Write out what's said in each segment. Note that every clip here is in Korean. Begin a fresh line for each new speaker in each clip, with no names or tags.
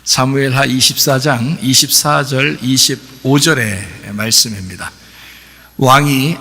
사무엘하 24장 24절 25절의 말씀입니다. 왕이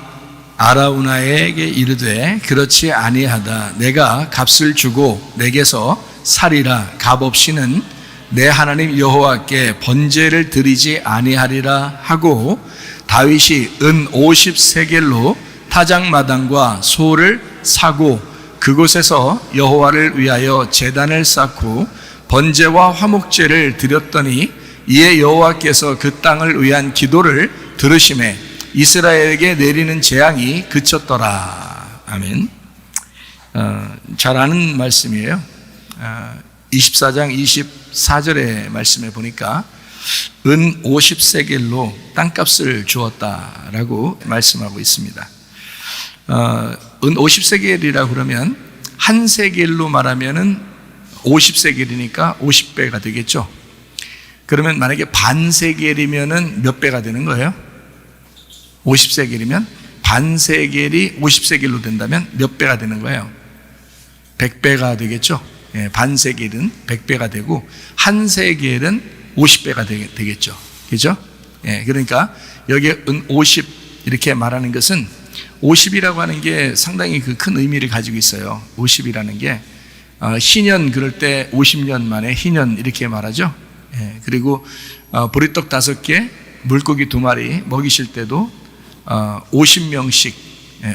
아라우나에게 이르되 그렇지 아니하다. 내가 값을 주고 내게서 살이라. 값 없이는 내 하나님 여호와께 번제를 드리지 아니하리라 하고 다윗이 은 50세겔로 타작마당과 소를 사고 그곳에서 여호와를 위하여 제단을 쌓고 번제와 화목제를 드렸더니 이에 여호와께서 그 땅을 위한 기도를 들으시매 이스라엘에게 내리는 재앙이 그쳤더라. 아멘. 잘 아는 말씀이에요. 24장 24절의 말씀에 보니까 은 50세겔로 땅값을 주었다라고 말씀하고 있습니다. 은 50세겔이라 그러면 한 세겔로 말하면은 50세겔이니까 50배가 되겠죠. 그러면 만약에 반 세겔이면은 몇 배가 되는 거예요? 50세겔이면 반 세겔이 50세겔로 된다면 몇 배가 되는 거예요? 100배가 되겠죠. 예, 반 세겔은 100배가 되고 한 세겔은 50배가 되겠죠. 그죠? 예, 그러니까 여기에 은 50 이렇게 말하는 것은 50이라고 하는 게 상당히 그 큰 의미를 가지고 있어요. 50이라는 게 희년 그럴 때 50년 만에 희년 이렇게 말하죠. 예, 그리고 보리떡 5개, 물고기 2마리 먹이실 때도 50명씩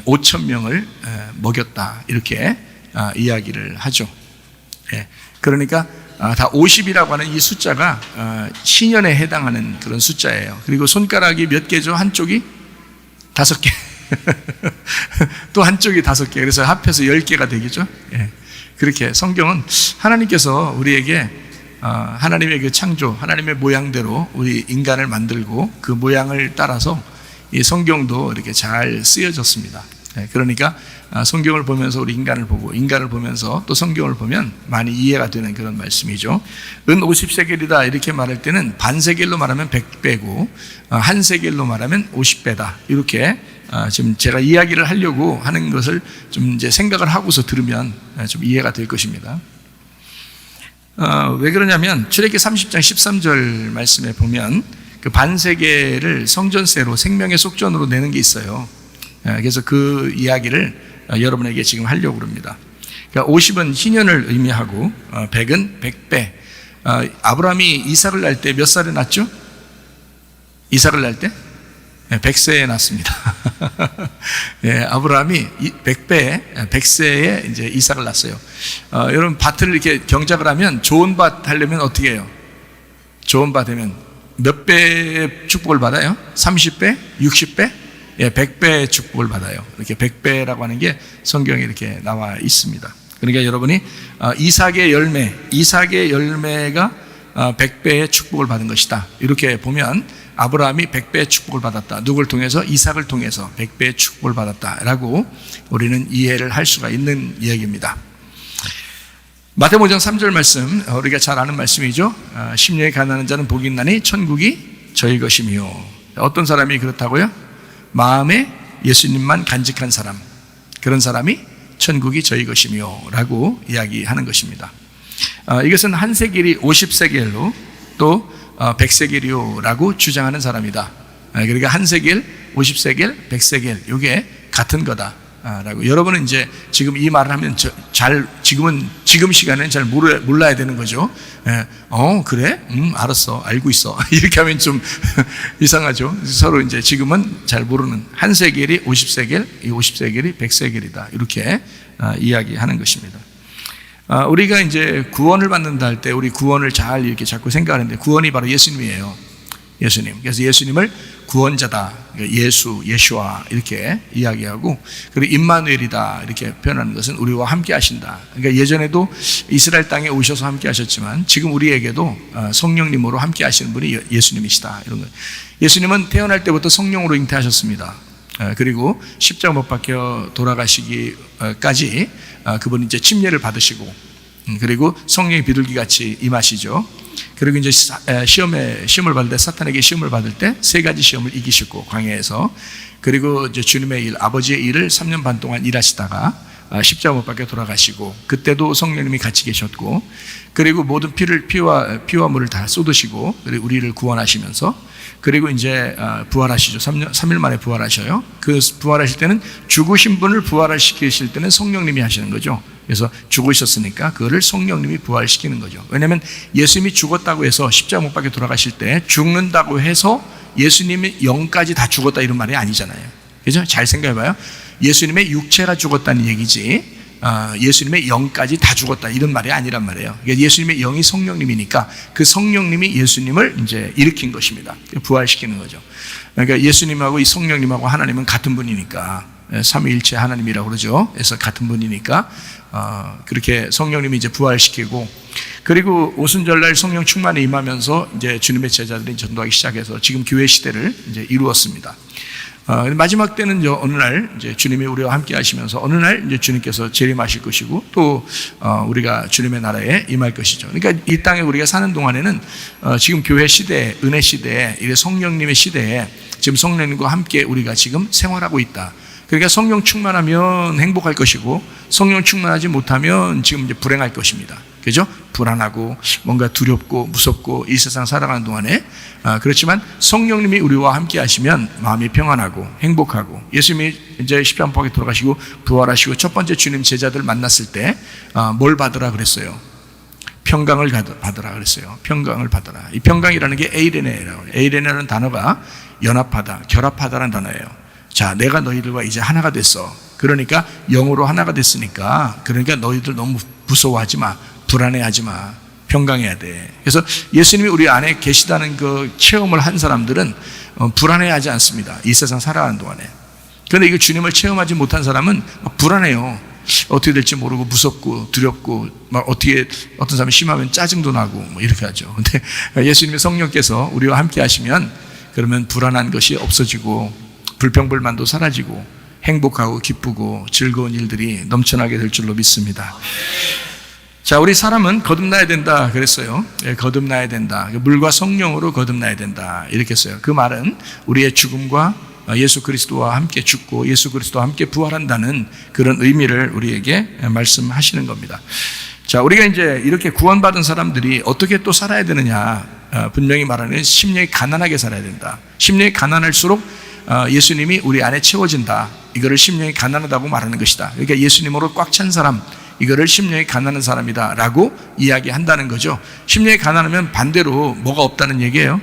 5,000명을 먹였다 이렇게 이야기를 하죠. 예, 그러니까 다 50이라고 하는 이 숫자가 희년에 해당하는 그런 숫자예요. 그리고 손가락이 몇 개죠? 한쪽이 5개 또 한쪽이 5개, 그래서 합해서 10개가 되겠죠. 예. 그렇게 성경은 하나님께서 우리에게 하나님의 그 창조, 하나님의 모양대로 우리 인간을 만들고 그 모양을 따라서 이 성경도 이렇게 잘 쓰여졌습니다. 그러니까 성경을 보면서 우리 인간을 보고 인간을 보면서 또 성경을 보면 많이 이해가 되는 그런 말씀이죠. 은 50세겔이다 이렇게 말할 때는 반 세겔로 말하면 100배고 한 세겔로 말하면 50배다 이렇게 지금 제가 이야기를 하려고 하는 것을 좀 이제 생각을 하고서 들으면 좀 이해가 될 것입니다. 왜 그러냐면 출애굽기 30장 13절 말씀에 보면 그 반세겔을 성전세로 생명의 속전으로 내는 게 있어요. 그래서 그 이야기를 여러분에게 지금 하려고 합니다. 그러니까 50은 희년을 의미하고 100은 100배. 아브라함이 이삭을 낳을 때 몇 살에 낳았죠? 이삭을 낳을 때? 100세에 낳습니다. 예, 아브라함이 100세에 이제 이삭을 낳았어요. 여러분 밭을 이렇게 경작을 하면 좋은 밭 하려면 어떻게 해요? 좋은 밭 하면 몇 배의 축복을 받아요? 30배? 60배? 예, 100배의 축복을 받아요. 이렇게 100배라고 하는 게 성경에 이렇게 나와 있습니다. 그러니까 여러분이 이삭의 열매가 100배의 축복을 받은 것이다. 이렇게 보면 아브라함이 100배의 축복을 받았다. 누굴 통해서? 이삭을 통해서 100배의 축복을 받았다라고 우리는 이해를 할 수가 있는 이야기입니다. 마태복음 5장 3절 말씀, 우리가 잘 아는 말씀이죠. 심령이 가난한 자는 복이 있나니 천국이 저희 것이며. 어떤 사람이 그렇다고요? 마음에 예수님만 간직한 사람, 그런 사람이 천국이 저희 것이며 라고 이야기하는 것입니다. 이것은 한 세겔이 50세겔로 또 100세겔이라고 주장하는 사람이다. 그러니까 한 세겔, 50세겔, 100세겔 이게 같은 거다라고. 여러분은 이제 지금 이 말을 하면 지금 시간에는 잘 몰라야 되는 거죠. 그래? 알았어, 알고 있어. 이렇게 하면 좀 이상하죠. 서로 이제 지금은 잘 모르는 한 세겔이 50세겔, 이 50세겔이 100세겔이다 이렇게 이야기하는 것입니다. 우리가 이제 구원을 받는다 할 때 우리 구원을 잘 이렇게 자꾸 생각하는데 구원이 바로 예수님이에요. 예수님. 그래서 예수님을 구원자다, 예수와 이렇게 이야기하고, 그리고 임마누엘이다 이렇게 표현하는 것은 우리와 함께 하신다. 그러니까 예전에도 이스라엘 땅에 오셔서 함께 하셨지만 지금 우리에게도 성령님으로 함께 하시는 분이 예수님이시다 이런 거. 예수님은 태어날 때부터 성령으로 잉태하셨습니다. 그리고 십자가 못 박혀 돌아가시기까지 그분이 이제 침례를 받으시고, 그리고 성령의 비둘기 같이 임하시죠. 그리고 이제 시험을 받을 때, 사탄에게 시험을 받을 때 3가지 시험을 이기시고 광야에서, 그리고 이제 주님의 일, 아버지의 일을 3년 반 동안 일하시다가 십자가 못 박혀 돌아가시고, 그때도 성령님이 같이 계셨고, 그리고 모든 피와 물을 다 쏟으시고, 그리고 우리를 구원하시면서, 그리고 이제 부활하시죠. 3일 만에 부활하셔요. 그 부활하실 때는 죽으신 분을 부활시키실 때는 성령님이 하시는 거죠. 그래서 죽으셨으니까 그거를 성령님이 부활시키는 거죠. 왜냐하면 예수님이 죽었다고 해서 십자가 못 박혀 돌아가실 때 죽는다고 해서 예수님의 영까지 다 죽었다 이런 말이 아니잖아요. 그죠? 잘 생각해봐요. 예수님의 육체가 죽었다는 얘기지 예수님의 영까지 다 죽었다 이런 말이 아니란 말이에요. 그러니까 예수님의 영이 성령님이니까 그 성령님이 예수님을 이제 일으킨 것입니다. 부활시키는 거죠. 그러니까 예수님하고 이 성령님하고 하나님은 같은 분이니까, 삼위일체 하나님이라고 그러죠. 그래서 같은 분이니까 그렇게 성령님이 이제 부활시키고, 그리고 오순절날 성령 충만에 임하면서 이제 주님의 제자들이 전도하기 시작해서 지금 교회 시대를 이제 이루었습니다. 마지막 때는 어느 날 이제 주님이 우리와 함께 하시면서 어느 날 이제 주님께서 재림하실 것이고, 또 우리가 주님의 나라에 임할 것이죠. 그러니까 이 땅에 우리가 사는 동안에는 지금 교회 시대, 은혜 시대, 이게 성령님의 시대에 지금 성령님과 함께 우리가 지금 생활하고 있다. 그러니까 성령 충만하면 행복할 것이고, 성령 충만하지 못하면 지금 이제 불행할 것입니다. 그죠? 불안하고 뭔가 두렵고 무섭고 이 세상 살아가는 동안에, 그렇지만 성령님이 우리와 함께 하시면 마음이 평안하고 행복하고, 예수님이 이제 십자가 못 박혀 돌아가시고 부활하시고 첫 번째 주님 제자들 만났을 때 뭘 받으라 그랬어요? 평강을 받으라 그랬어요. 평강을 받으라. 이 평강이라는 게 에이레네라고 해요. 에이레네라는 단어가 연합하다, 결합하다라는 단어예요. 자, 내가 너희들과 이제 하나가 됐어. 그러니까 영으로 하나가 됐으니까, 그러니까 너희들 너무 무서워하지 마, 불안해하지 마, 평강해야 돼. 그래서 예수님이 우리 안에 계시다는 그 체험을 한 사람들은 불안해하지 않습니다. 이 세상 살아가는 동안에. 그런데 이거 주님을 체험하지 못한 사람은 불안해요. 어떻게 될지 모르고 무섭고 두렵고, 막 어떻게 어떤 사람이 심하면 짜증도 나고 뭐 이렇게 하죠. 근데 예수님의 성령께서 우리와 함께 하시면 그러면 불안한 것이 없어지고 불평불만도 사라지고 행복하고 기쁘고 즐거운 일들이 넘쳐나게 될 줄로 믿습니다. 자, 우리 사람은 거듭나야 된다 그랬어요. 거듭나야 된다. 물과 성령으로 거듭나야 된다 이렇게 했어요. 그 말은 우리의 죽음과 예수 그리스도와 함께 죽고 예수 그리스도와 함께 부활한다는 그런 의미를 우리에게 말씀하시는 겁니다. 자, 우리가 이제 이렇게 구원받은 사람들이 어떻게 또 살아야 되느냐, 분명히 말하는 심령이 가난하게 살아야 된다. 심령이 가난할수록 예수님이 우리 안에 채워진다. 이거를 심령이 가난하다고 말하는 것이다. 그러니까 예수님으로 꽉 찬 사람, 이거를 심령이 가난한 사람이다 라고 이야기한다는 거죠. 심령이 가난하면 반대로 뭐가 없다는 얘기예요?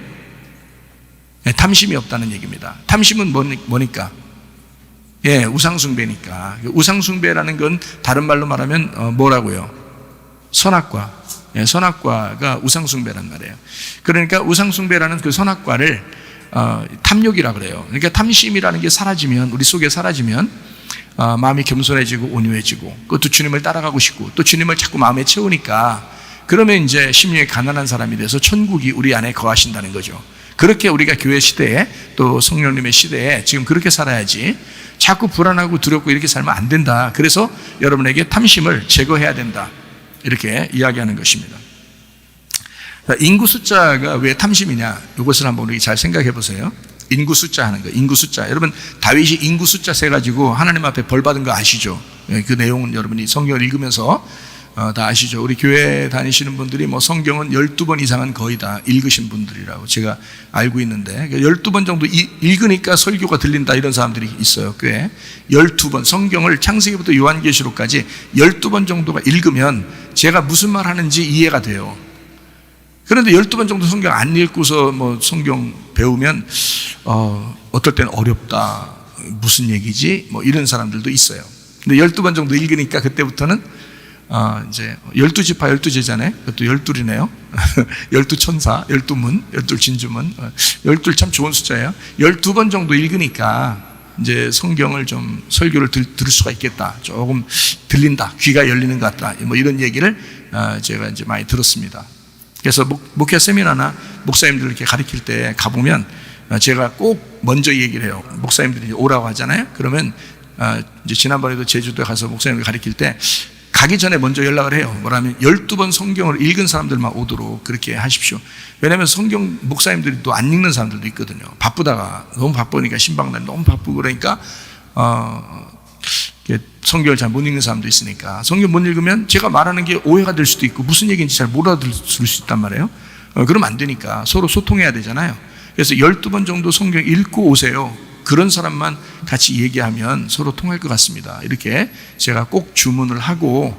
탐심이 없다는 얘기입니다. 탐심은 뭐니까? 우상숭배니까. 우상숭배라는 건 다른 말로 말하면 뭐라고요? 선악과. 선악과가 우상숭배란 말이에요. 그러니까 우상숭배라는 그 선악과를 탐욕이라 그래요. 그러니까 탐심이라는 게 사라지면, 우리 속에 사라지면 마음이 겸손해지고 온유해지고, 그것도 주님을 따라가고 싶고, 또 주님을 자꾸 마음에 채우니까, 그러면 이제 심령이 가난한 사람이 돼서 천국이 우리 안에 거하신다는 거죠. 그렇게 우리가 교회 시대에, 또 성령님의 시대에 지금 그렇게 살아야지, 자꾸 불안하고 두렵고 이렇게 살면 안 된다. 그래서 여러분에게 탐심을 제거해야 된다, 이렇게 이야기하는 것입니다. 인구 숫자가 왜 탐심이냐, 이것을 한번 우리 잘 생각해 보세요. 인구 숫자 하는 거, 인구 숫자. 여러분, 다윗이 인구 숫자 세가지고 하나님 앞에 벌 받은 거 아시죠? 그 내용은 여러분이 성경을 읽으면서 다 아시죠? 우리 교회 다니시는 분들이 뭐 성경은 12번 이상은 거의 다 읽으신 분들이라고 제가 알고 있는데, 12번 정도 읽으니까 설교가 들린다 이런 사람들이 있어요. 꽤 12번, 성경을 창세기부터 요한계시록까지 12번 정도가 읽으면 제가 무슨 말 하는지 이해가 돼요. 그런데 12번 정도 성경 안 읽고서 뭐 성경 배우면 어떨 때는 어렵다, 무슨 얘기지, 뭐 이런 사람들도 있어요. 근데 12번 정도 읽으니까 그때부터는 이제 12지파 12제자네, 그것도 12이네요. 12천사, 12문, 12진주문, 12 참 좋은 숫자예요. 12번 정도 읽으니까 이제 성경을 좀, 설교를 들을 수가 있겠다, 조금 들린다, 귀가 열리는 것 같다, 뭐 이런 얘기를 제가 이제 많이 들었습니다. 그래서 목회 세미나나 목사님들 이렇게 가르칠 때 가보면 제가 꼭 먼저 얘기를 해요. 목사님들이 오라고 하잖아요. 그러면 이제 지난번에도 제주도에 가서 목사님들 가르칠 때 가기 전에 먼저 연락을 해요. 뭐라면 12번 성경을 읽은 사람들만 오도록 그렇게 하십시오. 왜냐하면 성경 목사님들이 또 안 읽는 사람들도 있거든요. 바쁘다가, 너무 바쁘니까 신방날 너무 바쁘고 그러니까 성경을 잘 못 읽는 사람도 있으니까 성경 못 읽으면 제가 말하는 게 오해가 될 수도 있고 무슨 얘기인지 잘 못 알아들을 수 있단 말이에요. 그러면 안 되니까 서로 소통해야 되잖아요. 그래서 12번 정도 성경 읽고 오세요. 그런 사람만 같이 얘기하면 서로 통할 것 같습니다. 이렇게 제가 꼭 주문을 하고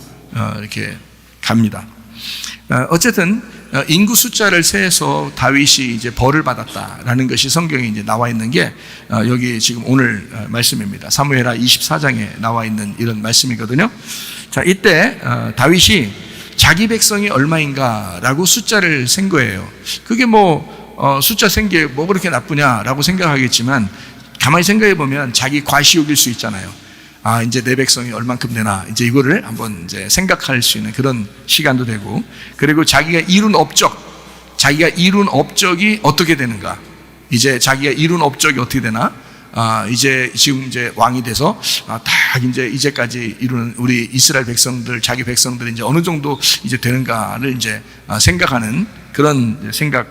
이렇게 갑니다. 어쨌든 인구 숫자를 세서 다윗이 이제 벌을 받았다라는 것이 성경에 이제 나와 있는 게 여기 지금 오늘 말씀입니다. 사무엘하 24장에 나와 있는 이런 말씀이거든요. 자, 이때 다윗이 자기 백성이 얼마인가라고 숫자를 센 거예요. 그게 숫자 센 게 뭐 그렇게 나쁘냐라고 생각하겠지만 가만히 생각해 보면 자기 과시욕일 수 있잖아요. 이제 내 백성이 얼만큼 되나, 이제 이거를 한번 이제 생각할 수 있는 그런 시간도 되고, 그리고 자기가 이룬 업적이 어떻게 되는가, 이제 자기가 이룬 업적이 어떻게 되나, 이제 지금 이제 왕이 돼서 다 이제까지 이루는 우리 이스라엘 백성들, 자기 백성들이 이제 어느 정도 이제 되는가를 이제 생각하는 그런 생각,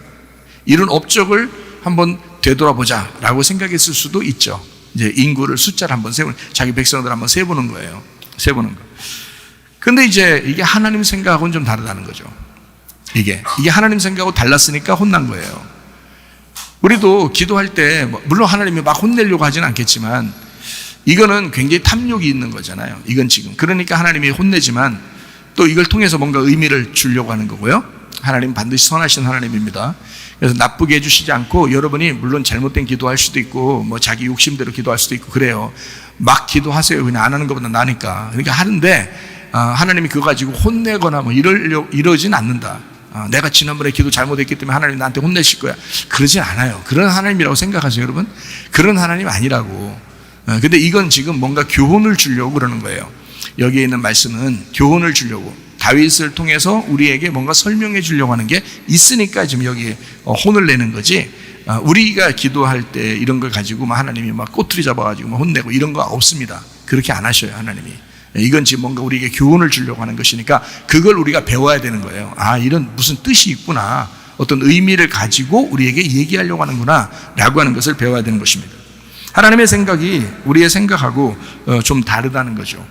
이룬 업적을 한번 되돌아보자라고 생각했을 수도 있죠. 이제 인구를 숫자를 한번 자기 백성들 한번 세보는 거예요. 세보는 거. 근데 이제 이게 하나님 생각하고는 좀 다르다는 거죠. 이게 하나님 생각하고 달랐으니까 혼난 거예요. 우리도 기도할 때 물론 하나님이 막 혼내려고 하지는 않겠지만 이거는 굉장히 탐욕이 있는 거잖아요. 이건 지금. 그러니까 하나님이 혼내지만 또 이걸 통해서 뭔가 의미를 주려고 하는 거고요. 하나님 반드시 선하신 하나님입니다. 그래서 나쁘게 해주시지 않고, 여러분이 물론 잘못된 기도할 수도 있고 자기 욕심대로 기도할 수도 있고 그래요. 막 기도하세요. 그냥 안 하는 것보다 나으니까. 그러니까 하는데 하나님이 그거 가지고 혼내거나 이러진 않는다. 내가 지난번에 기도 잘못했기 때문에 하나님이 나한테 혼내실 거야, 그러진 않아요. 그런 하나님이라고 생각하세요, 여러분? 그런 하나님 아니라고. 근데 이건 지금 뭔가 교훈을 주려고 그러는 거예요. 여기에 있는 말씀은 교훈을 주려고, 다윗을 통해서 우리에게 뭔가 설명해 주려고 하는 게 있으니까 지금 여기에 혼을 내는 거지, 우리가 기도할 때 이런 걸 가지고 하나님이 꼬투리 잡아가지고 혼내고 이런 거 없습니다. 그렇게 안 하셔요, 하나님이. 이건 지금 뭔가 우리에게 교훈을 주려고 하는 것이니까 그걸 우리가 배워야 되는 거예요. 이런 무슨 뜻이 있구나, 어떤 의미를 가지고 우리에게 얘기하려고 하는구나 라고 하는 것을 배워야 되는 것입니다. 하나님의 생각이 우리의 생각하고 좀 다르다는 거죠.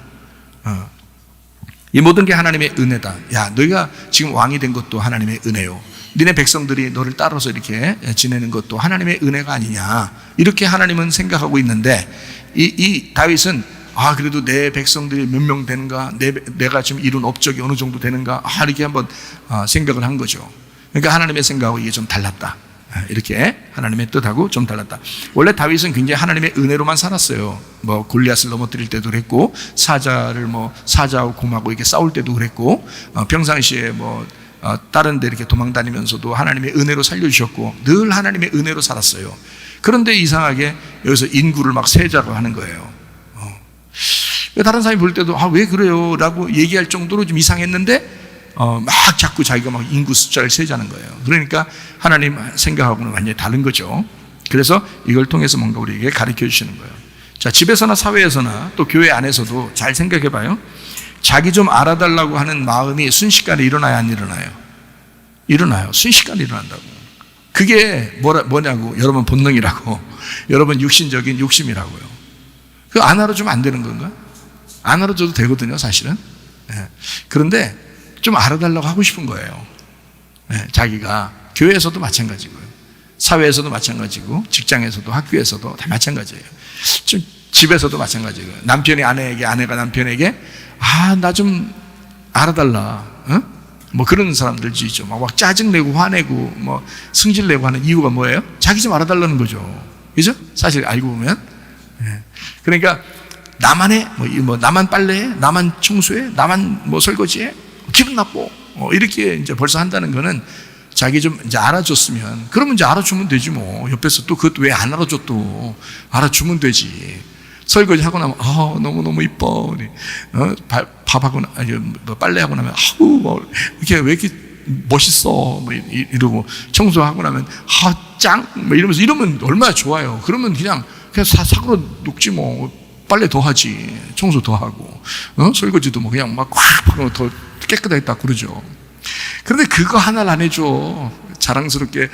이 모든 게 하나님의 은혜다. 야, 너희가 지금 왕이 된 것도 하나님의 은혜요, 니네 백성들이 너를 따라서 이렇게 지내는 것도 하나님의 은혜가 아니냐, 이렇게 하나님은 생각하고 있는데, 이 다윗은 그래도 내 백성들이 몇 명 되는가, 내가 지금 이룬 업적이 어느 정도 되는가, 이렇게 한번 생각을 한 거죠. 그러니까 하나님의 생각하고 이게 좀 달랐다, 이렇게 하나님의 뜻하고 좀 달랐다. 원래 다윗은 굉장히 하나님의 은혜로만 살았어요. 골리앗을 넘어뜨릴 때도 그랬고, 사자하고 곰하고 이렇게 싸울 때도 그랬고, 평상시에 다른 데 이렇게 도망다니면서도 하나님의 은혜로 살려주셨고, 늘 하나님의 은혜로 살았어요. 그런데 이상하게 여기서 인구를 세자고 하는 거예요. 다른 사람이 볼 때도 왜 그래요? 라고 얘기할 정도로 좀 이상했는데 자꾸 자기가 인구 숫자를 세자는 거예요. 그러니까 하나님 생각하고는 완전히 다른 거죠. 그래서 이걸 통해서 뭔가 우리에게 가르쳐 주시는 거예요. 자, 집에서나 사회에서나 또 교회 안에서도 잘 생각해 봐요. 자기 좀 알아달라고 하는 마음이 순식간에 일어나요, 안 일어나요? 일어나요. 순식간에 일어난다고. 그게 뭐냐고, 여러분 본능이라고, 여러분 육신적인 욕심이라고요. 그거 안 알아주면 안 되는 건가? 안 알아줘도 되거든요, 사실은. 그런데 좀 알아달라고 하고 싶은 거예요. 자기가 교회에서도 마찬가지고요, 사회에서도 마찬가지고, 직장에서도, 학교에서도 다 마찬가지예요. 집에서도 마찬가지고요. 남편이 아내에게, 아내가 남편에게 나 좀 알아달라, 그런 사람들도 있죠. 막 짜증내고 화내고 승질내고 하는 이유가 뭐예요? 자기 좀 알아달라는 거죠. 그죠? 사실 알고 보면. 그러니까 나만 해, 나만 빨래해, 나만 청소해, 나만 설거지해, 기분 나빠, 이렇게 이제 벌써 한다는 거는 자기 좀 이제 알아줬으면, 그러면 이제 알아주면 되지 옆에서 또 그것도 왜 안 알아줘, 또 알아주면 되지. 설거지 하고 나면 너무너무 이뻐, 밥하고 빨래하고 나면 이렇게 왜 이렇게 멋있어, 이러고, 청소하고 나면 짱, 이러면서 이러면 얼마나 좋아요. 그러면 그냥 사고로 녹지 빨래 더 하지, 청소 더 하고, 설거지도 그냥 꽉 하고 더 깨끗하게 딱 그러죠. 그런데 그거 하나를 안 해줘. 자랑스럽게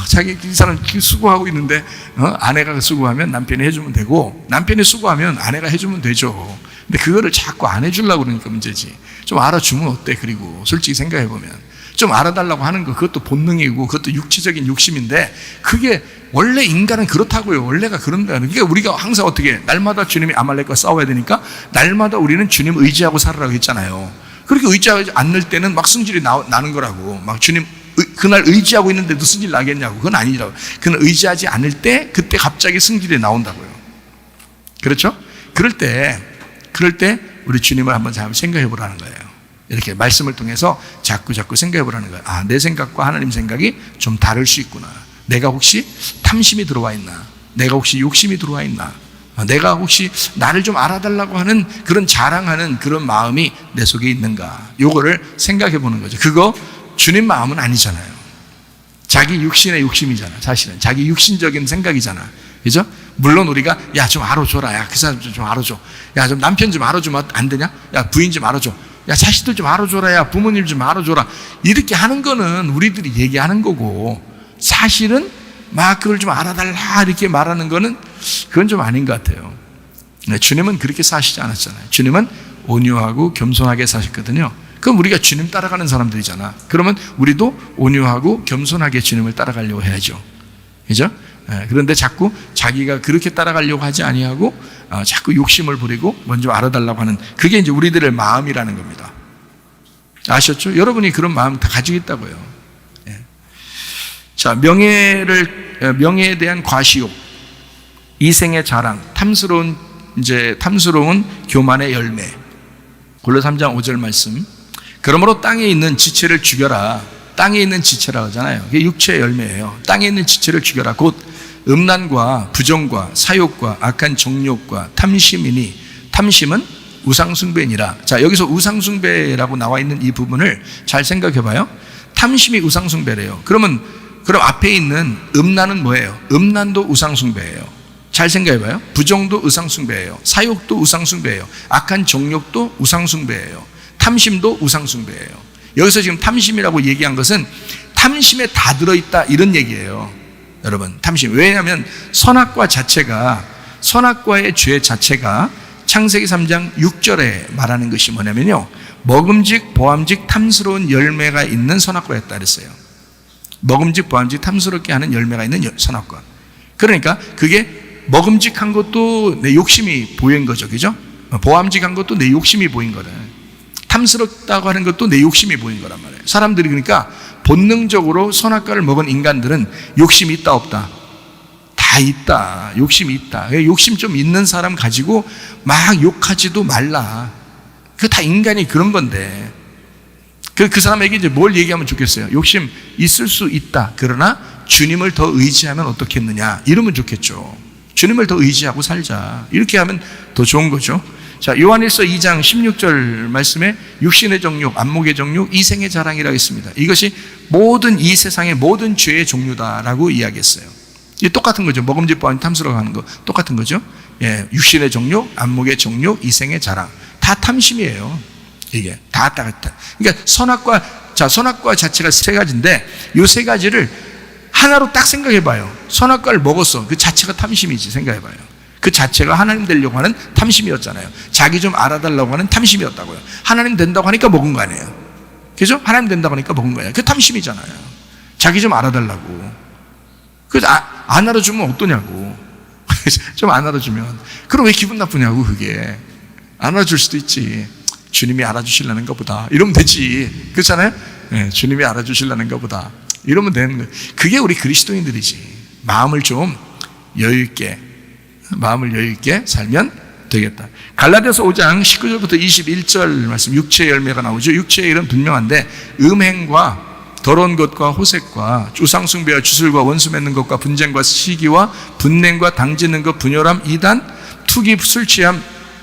자기 이 사람 수고하고 있는데 아내가 수고하면 남편이 해주면 되고 남편이 수고하면 아내가 해주면 되죠. 근데 그거를 자꾸 안 해주려고 그러니까 문제지. 좀 알아주면 어때? 그리고 솔직히 생각해보면 좀 알아달라고 하는 거 그것도 본능이고 그것도 육체적인 욕심인데 그게 원래 인간은 그렇다고요. 원래가 그런다. 그러니까 우리가 항상 어떻게 날마다 주님이 아말렉과 싸워야 되니까 날마다 우리는 주님 의지하고 살으라고 했잖아요. 그렇게 의지하지 않을 때는 막 승질이 나는 거라고. 막 주님 그날 의지하고 있는데도 승질 나겠냐고. 그건 아니라고. 그는 의지하지 않을 때 그때 갑자기 승질이 나온다고요. 그렇죠? 그럴 때 우리 주님을 한번 잘 생각해 보라는 거예요. 이렇게 말씀을 통해서 자꾸 생각해 보라는 거예요. 아, 내 생각과 하나님 생각이 좀 다를 수 있구나. 내가 혹시 탐심이 들어와 있나? 내가 혹시 욕심이 들어와 있나? 내가 혹시 나를 좀 알아달라고 하는 그런 자랑하는 그런 마음이 내 속에 있는가? 요거를 생각해 보는 거죠. 그거 주님 마음은 아니잖아요. 자기 육신의 욕심이잖아. 사실은 자기 육신적인 생각이잖아. 그죠? 물론 우리가 야 좀 알아줘라. 야 그 사람 좀 알아줘. 야 좀 남편 좀 알아주면 안 되냐? 야 부인 좀 알아줘. 야 자식들 좀 알아줘라. 야 부모님 좀 알아줘라. 이렇게 하는 거는 우리들이 얘기하는 거고 사실은 막 그걸 좀 알아달라 이렇게 말하는 거는 그건 좀 아닌 것 같아요. 주님은 그렇게 사시지 않았잖아요. 주님은 온유하고 겸손하게 사셨거든요. 그럼 우리가 주님 따라가는 사람들이잖아. 그러면 우리도 온유하고 겸손하게 주님을 따라가려고 해야죠. 그죠? 그런데 자꾸 자기가 그렇게 따라가려고 하지 아니하고 자꾸 욕심을 부리고 먼저 알아달라고 하는 그게 이제 우리들의 마음이라는 겁니다. 아셨죠? 여러분이 그런 마음 다 가지고 있다고요. 자, 명예에 대한 과시욕, 이생의 자랑, 탐스러운 교만의 열매. 골로새 3장 5절 말씀. 그러므로 땅에 있는 지체를 죽여라. 땅에 있는 지체라고 하잖아요. 그게 육체의 열매예요. 땅에 있는 지체를 죽여라. 곧 음란과 부정과 사욕과 악한 정욕과 탐심이니 탐심은 우상숭배니라. 자, 여기서 우상숭배라고 나와 있는 이 부분을 잘 생각해 봐요. 탐심이 우상숭배래요. 그럼 앞에 있는 음란은 뭐예요? 음란도 우상숭배예요. 잘 생각해 봐요. 부정도 우상숭배예요. 사욕도 우상숭배예요. 악한 정욕도 우상숭배예요. 탐심도 우상숭배예요. 여기서 지금 탐심이라고 얘기한 것은 탐심에 다 들어있다 이런 얘기예요. 여러분, 탐심. 왜냐하면 선악과의 죄 자체가 창세기 3장 6절에 말하는 것이 뭐냐면요, 먹음직 보암직 탐스러운 열매가 있는 선악과였다 그랬어요. 먹음직 보암직 탐스럽게 하는 열매가 있는 선악과. 그러니까 그게 먹음직한 것도 내 욕심이 보인 거죠. 그죠? 보암직한 것도 내 욕심이 보인 거다. 탐스럽다고 하는 것도 내 욕심이 보인 거란 말이에요. 사람들이 그러니까 본능적으로 선악과를 먹은 인간들은 욕심이 있다 없다? 다 있다. 욕심이 있다. 욕심 좀 있는 사람 가지고 막 욕하지도 말라. 그거 다 인간이 그런 건데 그 사람에게 이제 뭘 얘기하면 좋겠어요? 욕심 있을 수 있다. 그러나 주님을 더 의지하면 어떻겠느냐? 이러면 좋겠죠. 주님을 더 의지하고 살자. 이렇게 하면 더 좋은 거죠. 자, 요한일서 2장 16절 말씀에 육신의 정욕, 안목의 정욕, 이생의 자랑이라고 했습니다. 이것이 모든 이 세상의 모든 죄의 종류다라고 이야기했어요. 이게 똑같은 거죠. 먹음직 보암 탐스러워하는 거 똑같은 거죠. 예, 육신의 정욕, 안목의 정욕, 이생의 자랑 다 탐심이에요. 이게 다 따랐다. 그러니까 선악과 자체가 세 가지인데 이 세 가지를 하나로 딱 생각해봐요. 선악과를 먹었어. 그 자체가 탐심이지. 생각해봐요. 그 자체가 하나님 되려고 하는 탐심이었잖아요. 자기 좀 알아달라고 하는 탐심이었다고요. 하나님 된다고 하니까 먹은 거 아니에요. 그죠? 하나님 된다고 하니까 먹은 거예요. 그 탐심이잖아요. 자기 좀 알아달라고. 그래서 안 알아주면 어떠냐고. 좀 안 알아주면. 그럼 왜 기분 나쁘냐고. 그게 안 알아줄 수도 있지. 주님이 알아주시려는 것보다 이러면 되지. 그렇잖아요? 네, 주님이 알아주시려는 것보다 이러면 되는 거예요. 그게 우리 그리스도인들이지. 마음을 여유 있게 살면 되겠다. 갈라디아서 5장 19절부터 21절 말씀, 육체의 열매가 나오죠. 육체의 일은 분명한데 음행과 더러운 것과 호색과 우상숭배와 주술과 원수 맺는 것과 분쟁과 시기와 분냉과 당짓는 것, 분열함, 이단, 투기, 술취함,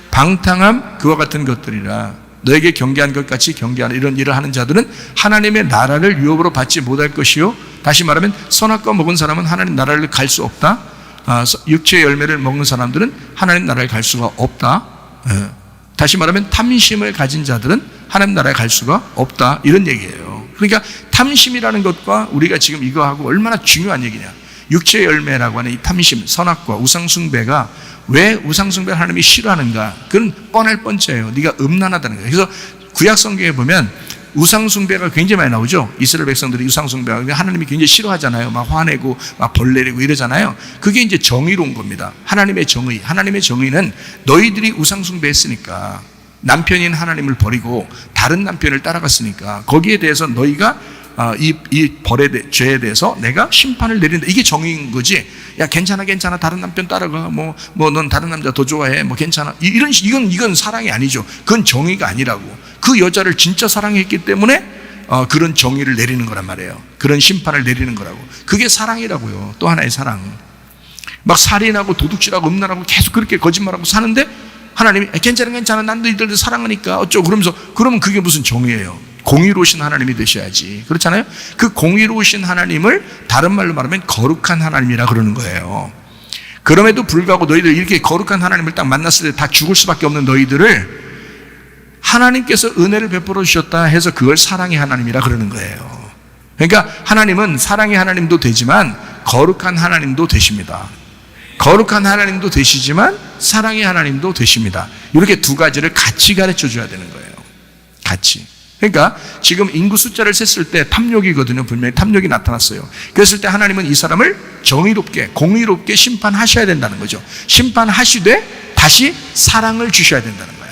방탕함, 그와 같은 것들이라. 너에게 경계한 것 같이 경계하는 이런 일을 하는 자들은 하나님의 나라를 유업으로 받지 못할 것이요, 다시 말하면 선악과 먹은 사람은 하나님 나라를 갈 수 없다. 육체의 열매를 먹는 사람들은 하나님 나라에 갈 수가 없다. 다시 말하면 탐심을 가진 자들은 하나님 나라에 갈 수가 없다. 이런 얘기예요. 그러니까 탐심이라는 것과 우리가 지금 이거하고 얼마나 중요한 얘기냐. 육체의 열매라고 하는 이 탐심, 선악과 우상숭배가 왜 우상숭배를 하나님이 싫어하는가? 그건 뻔할 뻔째예요. 네가 음란하다는 거예요. 그래서 구약 성경에 보면 우상숭배가 굉장히 많이 나오죠. 이스라엘 백성들이 우상숭배하고 하나님이 굉장히 싫어하잖아요. 막 화내고 막 벌 내리고 이러잖아요. 그게 이제 정의로운 겁니다. 하나님의 정의. 하나님의 정의는 너희들이 우상숭배했으니까, 남편인 하나님을 버리고 다른 남편을 따라갔으니까 거기에 대해서 너희가 이 벌의 죄에 대해서 내가 심판을 내린다. 이게 정의인 거지. 야, 괜찮아 다른 남편 따라가. 넌 다른 남자 더 좋아해. 괜찮아. 이건 사랑이 아니죠. 그건 정의가 아니라고. 그 여자를 진짜 사랑했기 때문에 그런 정의를 내리는 거란 말이에요. 그런 심판을 내리는 거라고. 그게 사랑이라고요. 또 하나의 사랑. 막 살인하고 도둑질하고 음란하고 계속 그렇게 거짓말하고 사는데 하나님이 괜찮아 난 너희들도 사랑하니까 어쩌고 그러면서, 그러면 그게 무슨 정의예요? 공의로우신 하나님이 되셔야지. 그렇잖아요? 그 공의로우신 하나님을 다른 말로 말하면 거룩한 하나님이라 그러는 거예요. 그럼에도 불구하고 너희들 이렇게 거룩한 하나님을 딱 만났을 때 다 죽을 수밖에 없는 너희들을 하나님께서 은혜를 베풀어 주셨다 해서 그걸 사랑의 하나님이라 그러는 거예요. 그러니까 하나님은 사랑의 하나님도 되지만 거룩한 하나님도 되십니다. 거룩한 하나님도 되시지만 사랑의 하나님도 되십니다. 이렇게 두 가지를 같이 가르쳐 줘야 되는 거예요. 같이. 그러니까 지금 인구 숫자를 셌을 때 탐욕이거든요. 분명히 탐욕이 나타났어요. 그랬을 때 하나님은 이 사람을 정의롭게 공의롭게 심판하셔야 된다는 거죠. 심판하시되 다시 사랑을 주셔야 된다는 거야.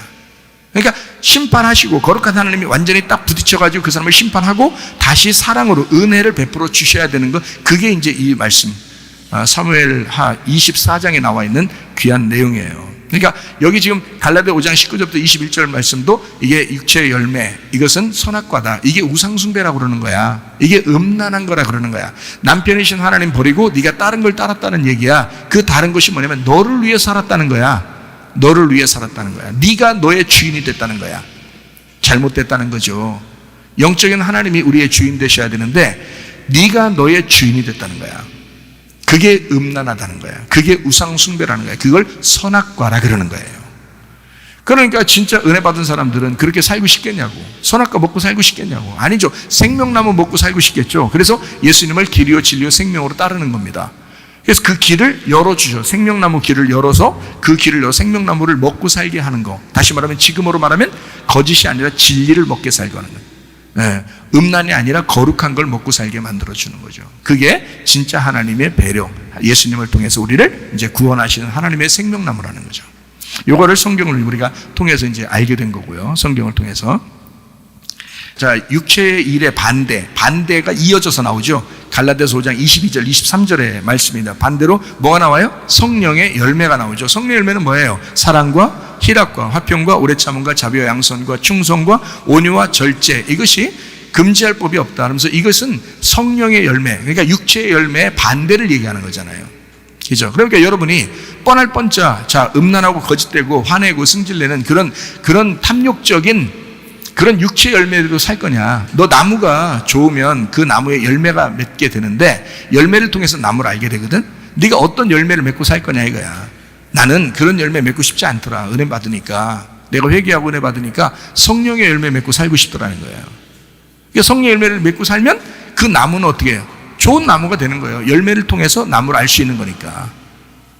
그러니까 심판하시고 거룩한 하나님이 완전히 딱 부딪혀가지고 그 사람을 심판하고 다시 사랑으로 은혜를 베풀어 주셔야 되는 것, 그게 이제 이 말씀 사무엘하 24장에 나와 있는 귀한 내용이에요. 그러니까 여기 지금 갈라디아 5장 19절부터 21절 말씀도 이게 육체의 열매, 이것은 선악과다. 이게 우상숭배라고 그러는 거야. 이게 음란한 거라 그러는 거야. 남편이신 하나님 버리고 네가 다른 걸 따랐다는 얘기야. 그 다른 것이 뭐냐면 너를 위해 살았다는 거야. 너를 위해 살았다는 거야. 네가 너의 주인이 됐다는 거야. 잘못됐다는 거죠. 영적인 하나님이 우리의 주인 되셔야 되는데 네가 너의 주인이 됐다는 거야. 그게 음란하다는 거야. 그게 우상숭배라는 거야. 그걸 선악과라 그러는 거예요. 그러니까 진짜 은혜 받은 사람들은 그렇게 살고 싶겠냐고. 선악과 먹고 살고 싶겠냐고. 아니죠. 생명나무 먹고 살고 싶겠죠. 그래서 예수님을 길이요 진리요 생명으로 따르는 겁니다. 그래서 그 길을 열어주셔. 생명나무 길을 열어서 그 길을 열어 생명나무를 먹고 살게 하는 거. 다시 말하면 지금으로 말하면 거짓이 아니라 진리를 먹게 살게 하는 거예요. 네, 음란이 아니라 거룩한 걸 먹고 살게 만들어주는 거죠. 그게 진짜 하나님의 배려, 예수님을 통해서 우리를 이제 구원하시는 하나님의 생명나무라는 거죠. 요거를 성경을 우리가 통해서 이제 알게 된 거고요. 성경을 통해서. 자, 육체의 일의 반대가 이어져서 나오죠. 갈라디아서 5장 22절, 23절의 말씀입니다. 반대로 뭐가 나와요? 성령의 열매가 나오죠. 성령의 열매는 뭐예요? 사랑과 희락과 화평과 오래 참음과 자비와 양선과 충성과 온유와 절제, 이것이 금지할 법이 없다. 그러면서 이것은 성령의 열매, 그러니까 육체의 열매의 반대를 얘기하는 거잖아요. 그죠? 그러니까 여러분이 뻔할 뻔짜, 자, 음란하고 거짓되고 화내고 승질내는 그런 탐욕적인 그런 육체 열매로 살 거냐? 너 나무가 좋으면 그 나무에 열매가 맺게 되는데 열매를 통해서 나무를 알게 되거든? 네가 어떤 열매를 맺고 살 거냐 이거야. 나는 그런 열매 맺고 싶지 않더라. 은혜 받으니까. 내가 회개하고 은혜 받으니까 성령의 열매 맺고 살고 싶더라는 거예요. 그러니까 성령의 열매를 맺고 살면 그 나무는 어떻게 해요? 좋은 나무가 되는 거예요. 열매를 통해서 나무를 알 수 있는 거니까.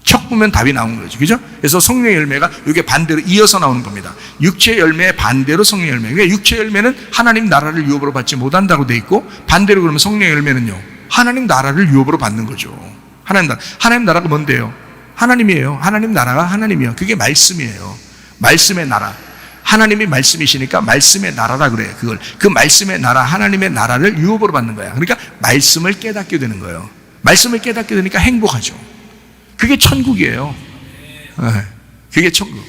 척 보면 답이 나오는 거죠. 그죠? 그래서 성령의 열매가 이게 반대로 이어서 나오는 겁니다. 육체의 열매의 반대로 성령의 열매. 그러니까 육체의 열매는 하나님 나라를 유업으로 받지 못한다고 돼 있고, 반대로 그러면 성령의 열매는요, 하나님 나라를 유업으로 받는 거죠. 하나님 나라가 뭔데요? 하나님이에요. 하나님 나라가 하나님이에요. 그게 말씀이에요. 말씀의 나라. 하나님이 말씀이시니까 말씀의 나라라 그래요. 그 말씀의 나라, 하나님의 나라를 유업으로 받는 거야. 그러니까 말씀을 깨닫게 되는 거예요. 말씀을 깨닫게 되니까 행복하죠. 그게 천국이에요. 네, 그게 천국.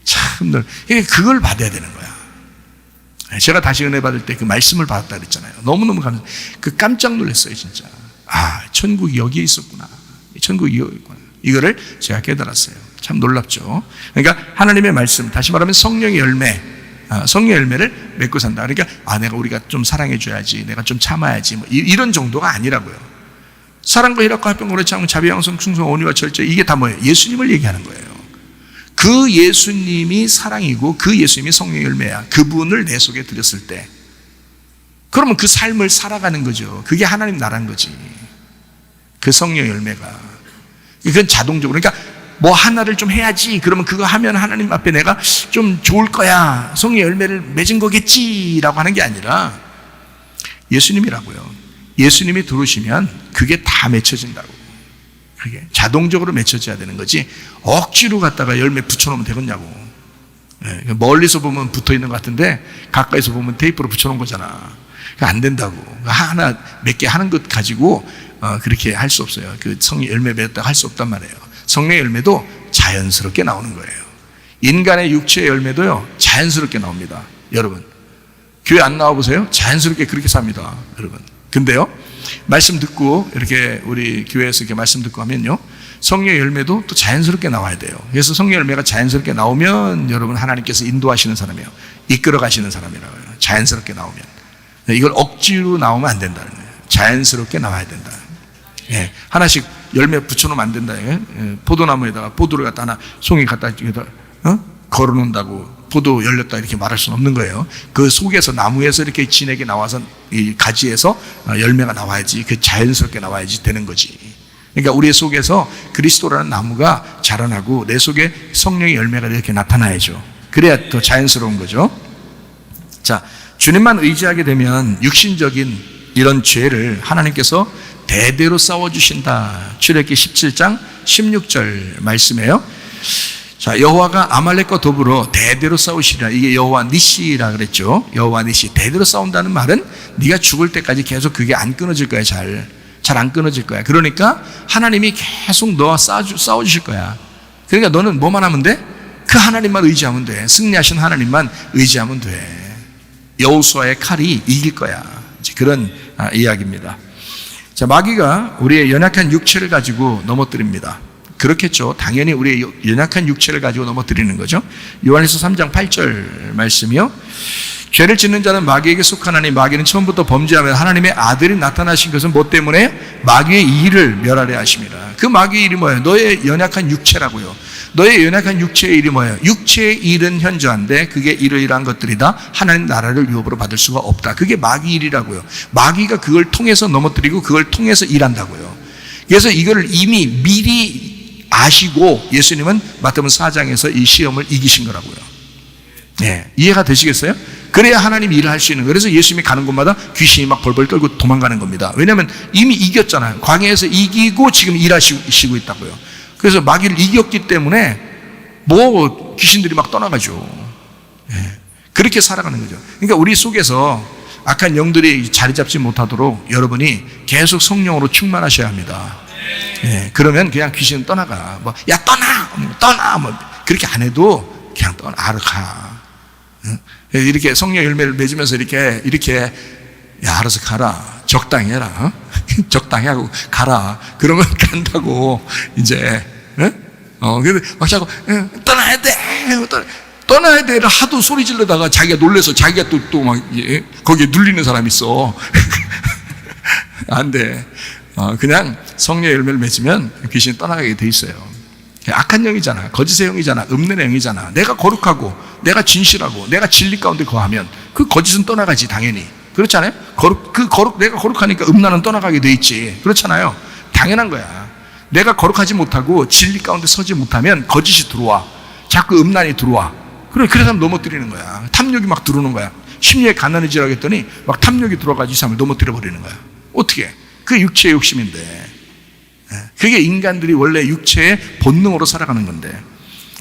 참, 그걸 받아야 되는 거야. 제가 다시 은혜 받을 때 그 말씀을 받았다 그랬잖아요. 너무너무 감사해요. 깜짝 놀랐어요, 진짜. 아, 천국이 여기에 있었구나. 천국이 여기 있구나. 이거를 제가 깨달았어요. 참 놀랍죠. 그러니까 하나님의 말씀, 다시 말하면 성령의 열매, 성령의 열매를 맺고 산다. 그러니까 우리가 좀 사랑해줘야지, 내가 좀 참아야지, 뭐 이런 정도가 아니라고요. 사랑과 희락과 화평과 오래 참음, 자비, 양선, 충성, 온유와 절제, 이게 다 뭐예요? 예수님을 얘기하는 거예요. 그 예수님이 사랑이고 그 예수님이 성령의 열매야. 그분을 내 속에 들였을 때 그러면 그 삶을 살아가는 거죠. 그게 하나님 나라인 거지. 그 성령 열매가. 이건 자동적으로. 그러니까 뭐 하나를 좀 해야지. 그러면 그거 하면 하나님 앞에 내가 좀 좋을 거야. 성령 열매를 맺은 거겠지라고 하는 게 아니라 예수님이라고요. 예수님이 들어오시면 그게 다 맺혀진다고. 그게 자동적으로 맺혀져야 되는 거지. 억지로 갖다가 열매 붙여놓으면 되겠냐고. 멀리서 보면 붙어 있는 것 같은데 가까이서 보면 테이프로 붙여놓은 거잖아. 안 된다고. 하나 몇 개 하는 것 가지고 그렇게 할 수 없어요. 그 성령 열매 맺었다고 할 수 없단 말이에요. 성령 열매도 자연스럽게 나오는 거예요. 인간의 육체의 열매도요 자연스럽게 나옵니다. 여러분 교회 안 나와보세요? 자연스럽게 그렇게 삽니다. 여러분. 근데요 말씀 듣고 이렇게 우리 교회에서 이렇게 말씀 듣고 하면요 성령 열매도 또 자연스럽게 나와야 돼요. 그래서 성령 열매가 자연스럽게 나오면 여러분 하나님께서 인도하시는 사람이에요. 이끌어 가시는 사람이라고요. 자연스럽게 나오면. 이걸 억지로 나오면 안 된다는 거예요. 자연스럽게 나와야 된다. 예, 하나씩 열매 붙여놓으면 안 된다. 예? 포도나무에다가 포도를 갖다 하나 송이 갖다 걸어놓는다고 포도 열렸다 이렇게 말할 수는 없는 거예요. 그 속에서 나무에서 이렇게 진하게 나와서 이 가지에서 열매가 나와야지, 그 자연스럽게 나와야지 되는 거지. 그러니까 우리 속에서 그리스도라는 나무가 자라나고 내 속에 성령의 열매가 이렇게 나타나야죠. 그래야 더 자연스러운 거죠. 자, 주님만 의지하게 되면 육신적인 이런 죄를 하나님께서 대대로 싸워주신다. 출애굽기 17장 16절 말씀이에요. 자, 여호와가 아말렉과 더불어 대대로 싸우시리라. 이게 여호와 니시라 그랬죠. 여호와 니시. 대대로 싸운다는 말은 네가 죽을 때까지 계속 그게 안 끊어질 거야. 잘 안 끊어질 거야. 그러니까 하나님이 계속 너와 싸워주실 거야. 그러니까 너는 뭐만 하면 돼? 그 하나님만 의지하면 돼. 승리하신 하나님만 의지하면 돼. 여호수아의 칼이 이길 거야. 그런 이야기입니다. 자, 마귀가 우리의 연약한 육체를 가지고 넘어뜨립니다. 그렇겠죠. 당연히 우리의 연약한 육체를 가지고 넘어뜨리는 거죠. 요한일서 3장 8절 말씀이요. 죄를 짓는 자는 마귀에게 속하나니 마귀는 처음부터 범죄하며 하나님의 아들이 나타나신 것은 뭐 때문에? 마귀의 일을 멸하려 하십니다. 그 마귀의 일이 뭐예요? 너의 연약한 육체라고요. 너의 연약한 육체의 일이 뭐예요? 육체의 일은 현저한데 그게 이러이러한 것들이다. 하나님 나라를 유업으로 받을 수가 없다. 그게 마귀 일이라고요. 마귀가 그걸 통해서 넘어뜨리고 그걸 통해서 일한다고요. 그래서 이거를 이미 미리 아시고 예수님은 마태복음 4장에서 이 시험을 이기신 거라고요. 네, 이해가 되시겠어요? 그래야 하나님 일을 할 수 있는 거예요. 그래서 예수님이 가는 곳마다 귀신이 막 벌벌 떨고 도망가는 겁니다. 왜냐하면 이미 이겼잖아요. 광야에서 이기고 지금 일하시고 있다고요. 그래서 마귀를 이겼기 때문에 뭐 귀신들이 막 떠나가죠. 네, 그렇게 살아가는 거죠. 그러니까 우리 속에서 악한 영들이 자리 잡지 못하도록 여러분이 계속 성령으로 충만하셔야 합니다. 네, 그러면 그냥 귀신은 떠나가. 뭐, 야, 떠나! 뭐, 그렇게 안 해도 그냥 가. 이렇게 성령 열매를 맺으면서 이렇게, 야, 알아서 가라. 적당히 해라. 적당히 하고 가라. 그러면 간다고, 이제, 근데 막 자꾸, 떠나야 돼! 떠나야 돼를 하도 소리 지르다가 자기가 놀래서 자기가 또 막, 거기에 눌리는 사람이 있어. 안 돼. 그냥 성령 열매를 맺으면 귀신이 떠나가게 돼 있어요. 악한 영이잖아. 거짓의 영이잖아. 음란의 영이잖아. 내가 거룩하고 내가 진실하고 내가 진리 가운데 거하면 그 거짓은 떠나가지 당연히. 그렇잖아요. 내가 거룩하니까 음란은 떠나가게 돼 있지. 그렇잖아요. 당연한 거야. 내가 거룩하지 못하고 진리 가운데 서지 못하면 거짓이 들어와. 자꾸 음란이 들어와. 그래서 넘어뜨리는 거야. 탐욕이 막 들어오는 거야. 심리에 가난해지라고 했더니 막 탐욕이 들어가지고 이 사람을 넘어뜨려 버리는 거야. 어떻게? 그게 육체의 욕심인데. 그게 인간들이 원래 육체의 본능으로 살아가는 건데.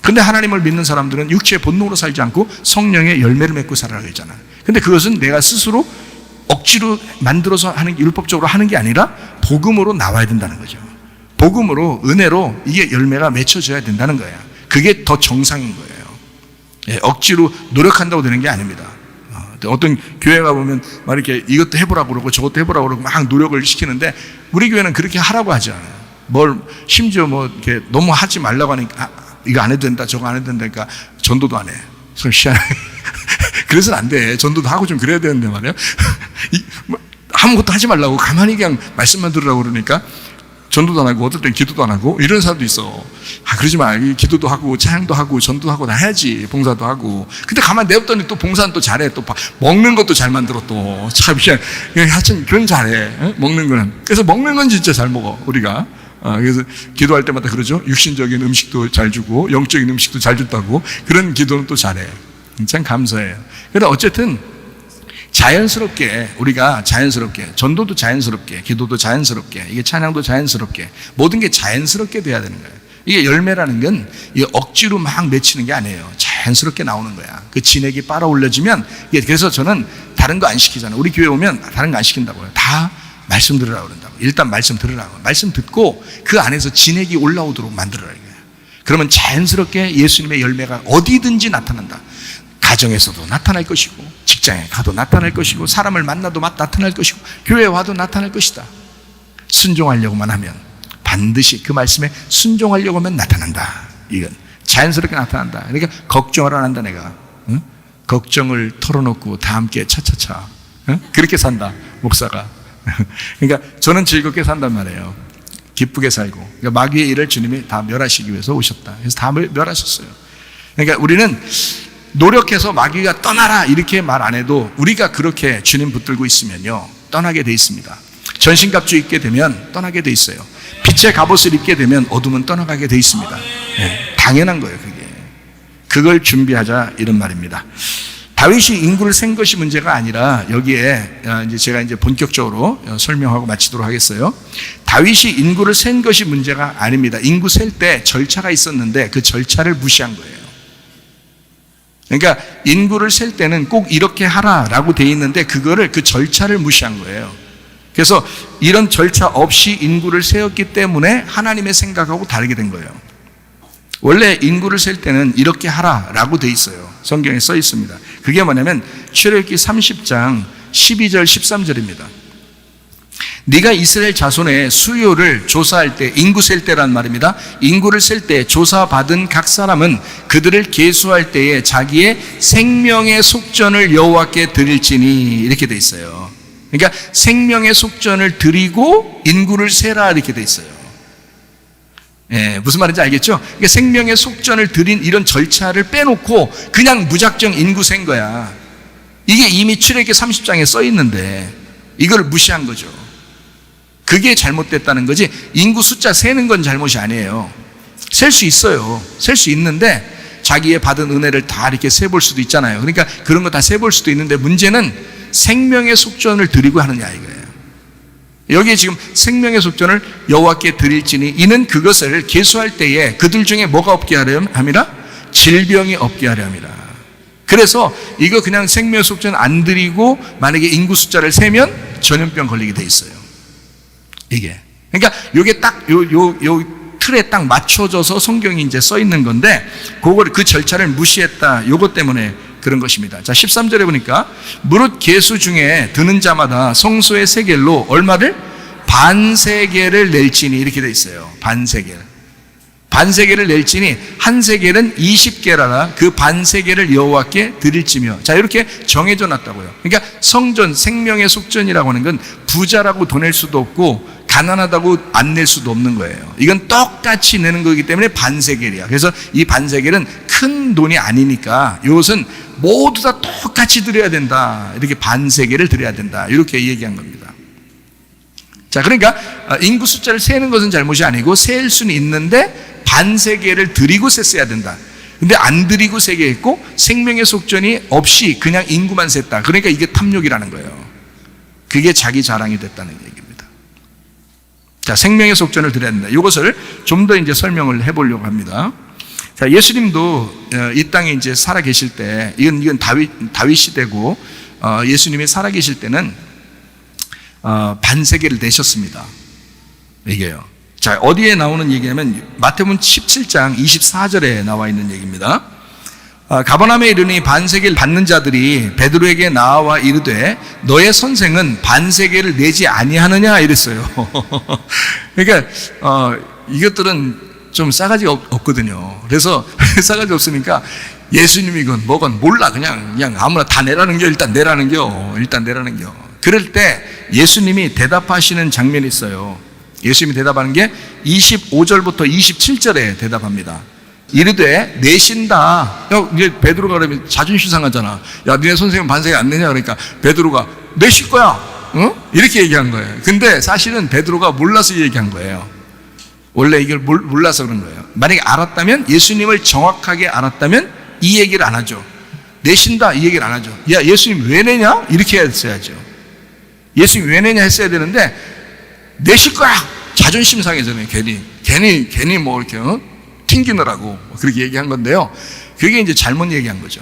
근데 하나님을 믿는 사람들은 육체의 본능으로 살지 않고 성령의 열매를 맺고 살아가야 되잖아. 근데 그것은 내가 스스로 억지로 만들어서 율법적으로 하는 게 아니라 복음으로 나와야 된다는 거죠. 복음으로, 은혜로 이게 열매가 맺혀져야 된다는 거예요. 그게 더 정상인 거예요. 억지로 노력한다고 되는 게 아닙니다. 어떤 교회 가보면 막 이렇게 이것도 해보라고 그러고 저것도 해보라고 그러고 막 노력을 시키는데 우리 교회는 그렇게 하라고 하지 않아요. 심지어 이렇게 너무 하지 말라고 하니까 이거 안 해도 된다, 저거 안 해도 된다니까 전도도 안 해. 좀 희한하게. 그래서는 안 돼. 전도도 하고 좀 그래야 되는데 말이에요. 아무것도 하지 말라고 가만히 그냥 말씀만 들으라고 그러니까 전도도 안 하고 어떨 땐 기도도 안 하고 이런 사람도 있어. 그러지 마. 기도도 하고 찬양도 하고 전도도 하고 다 해야지. 봉사도 하고. 근데 가만 내었더니 또 봉사는 또 잘해. 또 먹는 것도 잘 만들어 또. 참 하여튼 그건 잘해. 먹는 거는. 그래서 먹는 건 진짜 잘 먹어 우리가. 그래서 기도할 때마다 그러죠. 육신적인 음식도 잘 주고 영적인 음식도 잘 준다고. 그런 기도는 또 잘해. 참 감사해요. 그런데 어쨌든 자연스럽게 우리가 자연스럽게 전도도 자연스럽게 기도도 자연스럽게 이게 찬양도 자연스럽게 모든 게 자연스럽게 돼야 되는 거예요. 이게 열매라는 건 이게 억지로 막 맺히는 게 아니에요. 자연스럽게 나오는 거야. 그 진액이 빨아 올려지면 이게 그래서 저는 다른 거 안 시키잖아요. 우리 교회 오면 다른 거 안 시킨다고요. 다 말씀 들으라고 그런다고. 일단 말씀 들으라고. 말씀 듣고 그 안에서 진액이 올라오도록 만들어라 이거예요. 그러면 자연스럽게 예수님의 열매가 어디든지 나타난다. 가정에서도 나타날 것이고 직장에 가도 나타날 것이고 사람을 만나도 나타날 것이고 교회에 와도 나타날 것이다. 순종하려고만 하면 반드시 그 말씀에 순종하려고 하면 나타난다. 이건 자연스럽게 나타난다. 그러니까 걱정을 안 한다 내가. 응? 걱정을 털어놓고 다 함께 차차차. 응? 그렇게 산다 목사가. 그러니까 저는 즐겁게 산단 말이에요. 기쁘게 살고. 그러니까 마귀의 일을 주님이 다 멸하시기 위해서 오셨다. 그래서 다 멸하셨어요. 그러니까 우리는 노력해서 마귀가 떠나라 이렇게 말 안 해도 우리가 그렇게 주님 붙들고 있으면요 떠나게 돼 있습니다. 전신갑주 입게 되면 떠나게 돼 있어요. 빛의 갑옷을 입게 되면 어둠은 떠나가게 돼 있습니다. 네, 당연한 거예요. 그걸 준비하자 이런 말입니다. 다윗이 인구를 센 것이 문제가 아니라 여기에 이제 제가 이제 본격적으로 설명하고 마치도록 하겠어요. 다윗이 인구를 센 것이 문제가 아닙니다. 인구 셀 때 절차가 있었는데 그 절차를 무시한 거예요. 그러니까 인구를 셀 때는 꼭 이렇게 하라라고 돼 있는데 그거를 그 절차를 무시한 거예요. 그래서 이런 절차 없이 인구를 세웠기 때문에 하나님의 생각하고 다르게 된 거예요. 원래 인구를 셀 때는 이렇게 하라라고 돼 있어요. 성경에 써 있습니다. 그게 뭐냐면 출애굽기 30장 12절 13절입니다. 네가 이스라엘 자손의 수요를 조사할 때 인구 셀 때란 말입니다. 인구를 셀 때 조사받은 각 사람은 그들을 계수할 때에 자기의 생명의 속전을 여호와께 드릴지니 이렇게 돼 있어요. 그러니까 생명의 속전을 드리고 인구를 세라 이렇게 돼 있어요. 예, 무슨 말인지 알겠죠? 그러니까 생명의 속전을 드린 이런 절차를 빼놓고 그냥 무작정 인구 센 거야. 이게 이미 출애굽기 30장에 써 있는데 이걸 무시한 거죠. 그게 잘못됐다는 거지 인구 숫자 세는 건 잘못이 아니에요. 셀 수 있어요. 셀 수 있는데 자기의 받은 은혜를 다 이렇게 세볼 수도 있잖아요. 그러니까 그런 거 다 세볼 수도 있는데 문제는 생명의 속전을 드리고 하느냐 이거예요. 여기에 지금 생명의 속전을 여호와께 드릴지니 이는 그것을 계수할 때에 그들 중에 뭐가 없게 하려 함이라? 질병이 없게 하려 함이라. 그래서 이거 그냥 생명의 속전 안 드리고 만약에 인구 숫자를 세면 전염병 걸리게 돼 있어요. 이게. 그러니까 이게 딱 요 틀에 딱 맞춰져서 성경이 이제 써 있는 건데 그걸 그 절차를 무시했다. 요것 때문에 그런 것입니다. 자, 13절에 보니까 무릇 계수 중에 드는 자마다 성소의 세겔로 얼마를? 반세겔을 낼지니 이렇게 돼 있어요. 반세겔. 반세겔을 낼지니 한 세겔은 20게라라 그 반세겔을 여호와께 드릴지며. 자, 이렇게 정해져 놨다고요. 그러니까 성전, 생명의 속전이라고 하는 건 부자라고 돈 낼 수도 없고 가난하다고 안 낼 수도 없는 거예요. 이건 똑같이 내는 거기 때문에 반세겔이야. 그래서 이 반세겔은 큰 돈이 아니니까 이것은 모두 다 똑같이 드려야 된다. 이렇게 반세겔을 드려야 된다. 이렇게 얘기한 겁니다. 자, 그러니까 인구 숫자를 세는 것은 잘못이 아니고 셀 수는 있는데 반세겔을 드리고 셌어야 된다. 근데 안 드리고 세게 했고 생명의 속전이 없이 그냥 인구만 셌다. 그러니까 이게 탐욕이라는 거예요. 그게 자기 자랑이 됐다는 얘기입니다. 자, 생명의 속전을 드려야 된다. 이것을 좀 더 이제 설명을 해보려고 합니다. 자, 예수님도 이 땅에 이제 살아 계실 때, 이건 다윗 시대고, 예수님이 살아 계실 때는, 반세겔을 내셨습니다. 이게요. 자, 어디에 나오는 얘기냐면, 마태복음 17장 24절에 나와 있는 얘기입니다. 가버나움에 이르니 반세겔 받는 자들이 베드로에게 나와 이르되 너의 선생은 반세겔을 내지 아니하느냐 이랬어요. 그러니까 이것들은 좀 싸가지가 없거든요. 그래서 싸가지 없으니까 예수님이건 뭐건 몰라 그냥 아무나 다 내라는 겨. 일단 내라는 겨. 그럴 때 예수님이 대답하시는 장면이 있어요. 예수님이 대답하는 게 25절부터 27절에 대답합니다. 이르되 내신다. 이제 베드로가 그러면 자존심 상하잖아. 야, 니네 선생님 반세계 안 내냐? 그러니까 베드로가 내실 거야. 이렇게 얘기한 거예요. 근데 사실은 베드로가 몰라서 얘기한 거예요. 원래 이걸 몰라서 그런 거예요. 만약에 알았다면, 예수님을 정확하게 알았다면 이 얘기를 안 하죠. 내신다 이 얘기를 안 하죠. 야, 예수님 왜 내냐? 이렇게 했어야죠. 예수님 왜 내냐 했어야 되는데 내실 거야. 자존심 상해서는 괜히 뭐 이렇게 튕기느라고 그렇게 얘기한 건데요. 그게 이제 잘못 얘기한 거죠.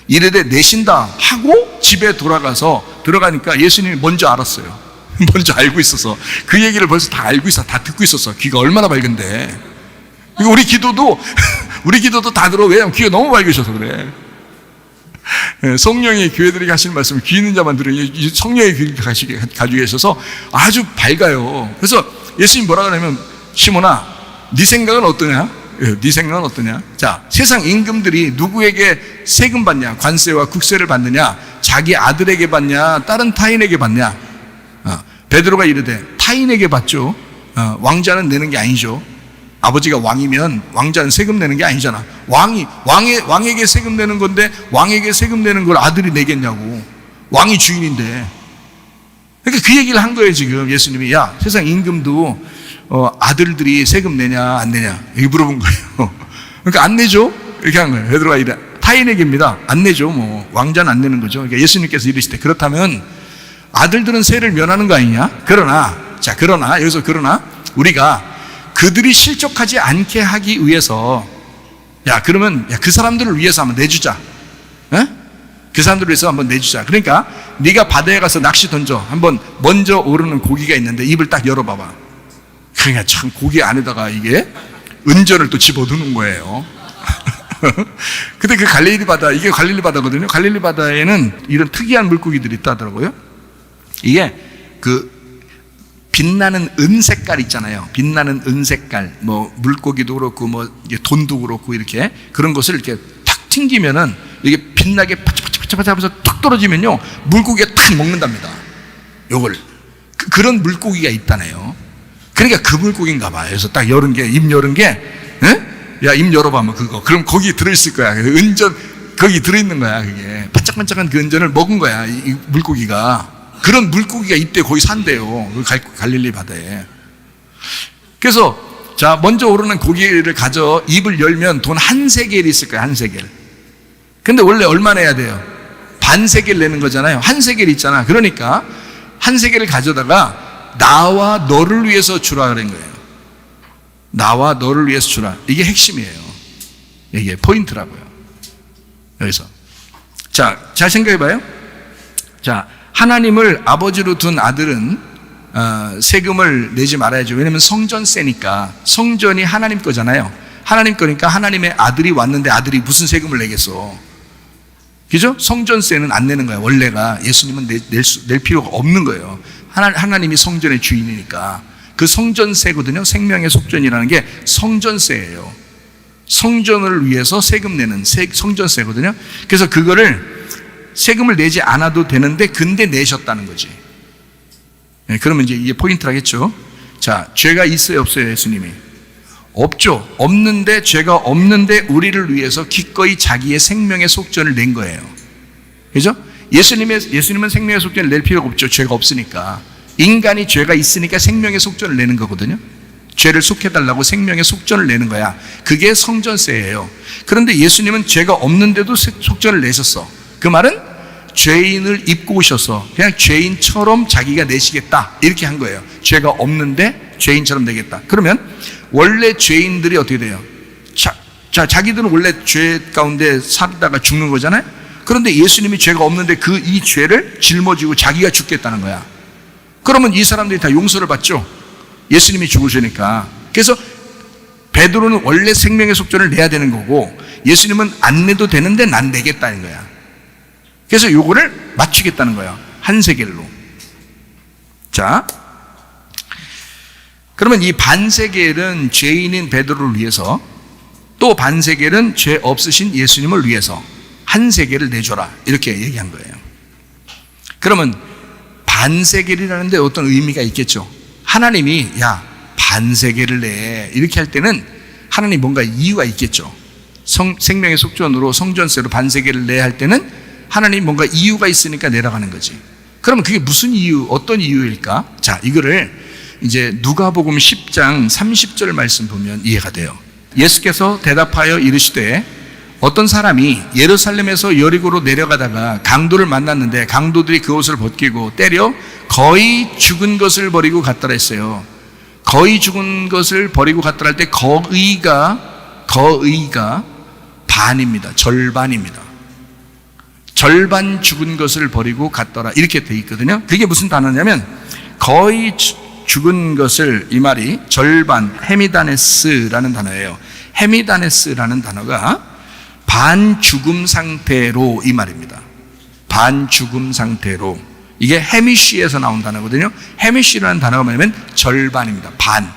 이르되 내신다 하고 집에 돌아가서 들어가니까 예수님이 먼저 알았어요. 먼저 알고 있어서 그 얘기를 벌써 다 알고 있어, 다 듣고 있었어. 귀가 얼마나 밝은데. 우리 기도도 다 들어. 왜냐면 귀가 너무 밝으셔서 그래. 성령이 교회들이 하시는 말씀을 귀 있는 자만 들으니 성령의 귀를 가지고 계셔서 아주 밝아요. 그래서 예수님 뭐라 그러냐면, 시몬아, 네 생각은 어떠냐? 네 생각은 어떠냐? 자, 세상 임금들이 누구에게 세금 받냐? 관세와 국세를 받느냐? 자기 아들에게 받냐? 다른 타인에게 받냐? 베드로가 이르되 타인에게 받죠. 왕자는 내는 게 아니죠. 아버지가 왕이면 왕자는 세금 내는 게 아니잖아. 왕에게 세금 내는 건데 왕에게 세금 내는 걸 아들이 내겠냐고. 왕이 주인인데. 그러니까 그 얘기를 한 거예요, 지금 예수님이. 야, 세상 임금도 아들들이 세금 내냐 안 내냐 이렇게 물어본 거예요. 그러니까 안 내죠. 이렇게 한 거예요. 베드로가 이래 타인에게입니다. 안 내죠. 뭐 왕자는 안 내는 거죠. 그러니까 예수님께서 이르시되 그렇다면 아들들은 세를 면하는 거 아니냐? 그러나 여기서 우리가 그들이 실족하지 않게 하기 위해서, 그러면 그 사람들을 위해서 한번 내주자. 그 사람들을 위해서 한번 내주자. 그러니까 네가 바다에 가서 낚시 던져. 한번 먼저 오르는 고기가 있는데 입을 딱 열어봐봐. 그러니까 참 고기 안에다가 이게 은전을 또 집어넣는 거예요. 근데 그 갈릴리 바다, 이게 갈릴리 바다거든요. 갈릴리 바다에는 이런 특이한 물고기들이 있다더라고요. 이게 그 빛나는 은색깔 있잖아요. 빛나는 은색깔, 뭐 물고기도 그렇고 뭐 돈도 그렇고 이렇게 그런 것을 이렇게 탁 튕기면은 이게 빛나게 파짝파짝파짝 하면서 툭 떨어지면요 물고기가 탁 먹는답니다. 요걸 그런 물고기가 있다네요. 그러니까 그 물고기인가 봐요. 그래서 딱 열은 게, 입 열은 게, 야, 입 열어봐면 그거. 그럼 거기 들어있을 거야. 은전, 거기 들어있는 거야, 그게. 반짝반짝한 그 은전을 먹은 거야, 이 물고기가. 그런 물고기가 이때 거기 산대요. 갈릴리 바다에. 그래서, 자, 먼저 오르는 고기를 가져 입을 열면 돈 한 세겔이 있을 거야, 한 세겔. 근데 원래 얼마 내야 돼요? 반 세겔 내는 거잖아요. 한 세겔 있잖아. 그러니까, 한 세겔을 가져다가 나와 너를 위해서 주라 그런 거예요. 나와 너를 위해서 주라. 이게 핵심이에요. 이게 포인트라고요. 여기서. 자, 잘 생각해 봐요. 자, 하나님을 아버지로 둔 아들은 세금을 내지 말아야죠. 왜냐하면 성전세니까. 성전이 하나님 거잖아요. 하나님 거니까 하나님의 아들이 왔는데 아들이 무슨 세금을 내겠어. 그죠? 성전세는 안 내는 거예요. 원래가. 예수님은 낼 필요가 없는 거예요. 하나님이 성전의 주인이니까. 그 성전세거든요. 생명의 속전이라는 게 성전세예요. 성전을 위해서 세금 내는 성전세거든요. 그래서 그거를 세금을 내지 않아도 되는데 근데 내셨다는 거지. 그러면 이제 이게 포인트라겠죠. 자, 죄가 있어요 없어요 예수님이? 없죠. 없는데, 죄가 없는데 우리를 위해서 기꺼이 자기의 생명의 속전을 낸 거예요. 그죠? 예수님은 생명의 속전을 낼 필요가 없죠. 죄가 없으니까. 인간이 죄가 있으니까 생명의 속전을 내는 거거든요. 죄를 속해달라고 생명의 속전을 내는 거야. 그게 성전세예요. 그런데 예수님은 죄가 없는데도 속전을 내셨어. 그 말은 죄인을 입고 오셔서 그냥 죄인처럼 자기가 내시겠다 이렇게 한 거예요. 죄가 없는데 죄인처럼 내겠다. 그러면 원래 죄인들이 어떻게 돼요? 자기들은 원래 죄 가운데 살다가 죽는 거잖아요. 그런데 예수님이 죄가 없는데 이 죄를 짊어지고 자기가 죽겠다는 거야. 그러면 이 사람들이 다 용서를 받죠. 예수님이 죽으시니까. 그래서 베드로는 원래 생명의 속전을 내야 되는 거고 예수님은 안 내도 되는데 난 내겠다는 거야. 그래서 요거를 맞추겠다는 거야. 한 세겔로. 자, 그러면 이 반세겔은 죄인인 베드로를 위해서, 또 반세겔은 죄 없으신 예수님을 위해서 한 세겔을 내줘라 이렇게 얘기한 거예요. 그러면 반세겔이라는데 어떤 의미가 있겠죠. 하나님이 야 반세계를 내 이렇게 할 때는 하나님 뭔가 이유가 있겠죠. 생명의 속전으로 성전세로 반세계를 내야 할 때는 하나님 뭔가 이유가 있으니까 내려가는 거지. 그러면 그게 무슨 이유, 어떤 이유일까? 자, 이거를 이제 누가복음 10장 30절 말씀 보면 이해가 돼요. 예수께서 대답하여 이르시되 어떤 사람이 예루살렘에서 여리고로 내려가다가 강도를 만났는데 강도들이 그 옷을 벗기고 때려 거의 죽은 것을 버리고 갔더라 했어요. 거의 죽은 것을 버리고 갔더라 할 때 거의가 반입니다. 절반입니다. 절반 죽은 것을 버리고 갔더라 이렇게 돼 있거든요. 그게 무슨 단어냐면 거의 죽은 것을, 이 말이 절반, 헤미다네스라는 단어예요. 헤미다네스라는 단어가 반죽음 상태로 이 말입니다. 반죽음 상태로. 이게 헤미쉬에서 나온 단어거든요. 헤미쉬라는 단어가 뭐냐면 절반입니다. 반.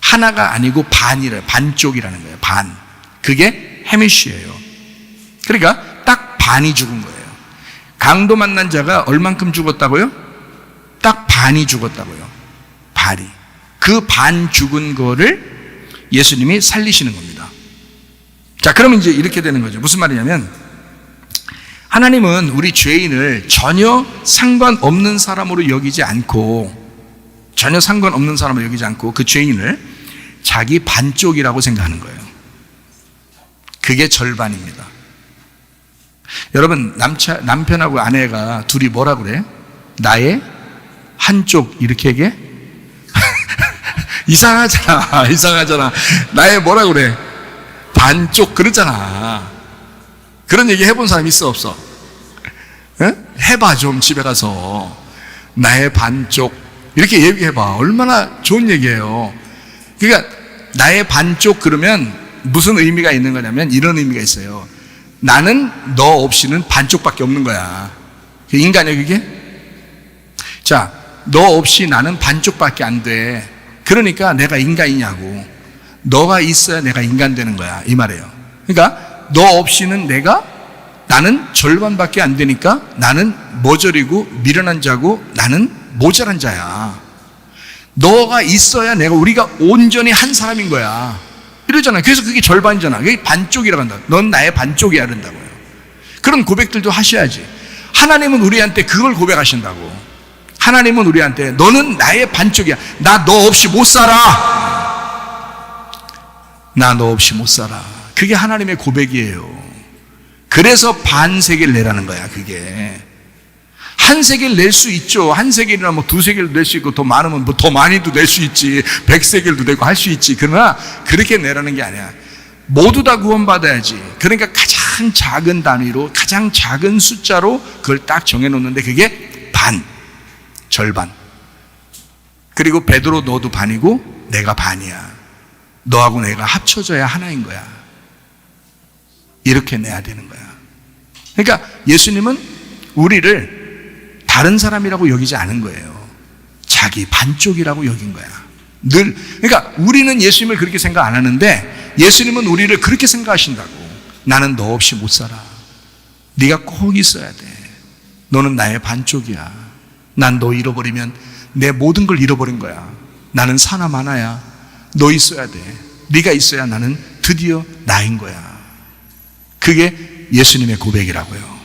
하나가 아니고 반이래요. 반쪽이라는 거예요. 반. 그게 헤미쉬예요. 그러니까 딱 반이 죽은 거예요. 강도 만난 자가 얼만큼 죽었다고요? 딱 반이 죽었다고요. 반이. 그 반 죽은 거를 예수님이 살리시는 겁니다. 자, 그러면 이제 이렇게 되는 거죠. 무슨 말이냐면 하나님은 우리 죄인을 전혀 상관없는 사람으로 여기지 않고 그 죄인을 자기 반쪽이라고 생각하는 거예요. 그게 절반입니다. 여러분, 남편하고 아내가 둘이 뭐라 그래? 나의 한쪽 이렇게 얘기해? 이상하잖아. 나의 뭐라 그래? 반쪽 그러잖아. 그런 얘기 해본 사람 있어 없어? 해봐 좀 집에 가서. 나의 반쪽 이렇게 얘기해봐. 얼마나 좋은 얘기예요. 그러니까 나의 반쪽 그러면 무슨 의미가 있는 거냐면 이런 의미가 있어요. 나는 너 없이는 반쪽밖에 없는 거야. 인간이야 그게? 자, 너 없이 나는 반쪽밖에 안 돼. 그러니까 내가 인간이냐고. 너가 있어야 내가 인간 되는 거야 이 말이에요. 그러니까 너 없이는 나는 절반밖에 안 되니까 나는 모자리고 미련한 자고 나는 모자란 자야. 너가 있어야 우리가 온전히 한 사람인 거야 이러잖아요. 그래서 그게 절반이잖아. 그게 반쪽이라고 한다. 넌 나의 반쪽이야 그런다고요. 그런 고백들도 하셔야지. 하나님은 우리한테 그걸 고백하신다고. 하나님은 우리한테 너는 나의 반쪽이야. 나 너 없이 못 살아. 나 너 없이 못 살아. 그게 하나님의 고백이에요. 그래서 반세계를 내라는 거야. 그게 한 세계를 낼 수 있죠. 한 세계나 뭐 두 세계를 낼 수 있고 더 많으면 뭐 더 많이도 낼 수 있지. 100세계도 되고 할 수 있지. 그러나 그렇게 내라는 게 아니야. 모두 다 구원받아야지. 그러니까 가장 작은 단위로 가장 작은 숫자로 그걸 딱 정해놓는데 그게 반, 절반. 그리고 베드로 너도 반이고 내가 반이야. 너하고 내가 합쳐져야 하나인 거야. 이렇게 내야 되는 거야. 그러니까 예수님은 우리를 다른 사람이라고 여기지 않은 거예요. 자기 반쪽이라고 여긴 거야. 그러니까 우리는 예수님을 그렇게 생각 안 하는데 예수님은 우리를 그렇게 생각하신다고. 나는 너 없이 못 살아. 네가 꼭 있어야 돼. 너는 나의 반쪽이야. 난 너 잃어버리면 내 모든 걸 잃어버린 거야. 나는 사람 하나야. 너 있어야 돼. 네가 있어야 나는 드디어 나인 거야. 그게 예수님의 고백이라고요.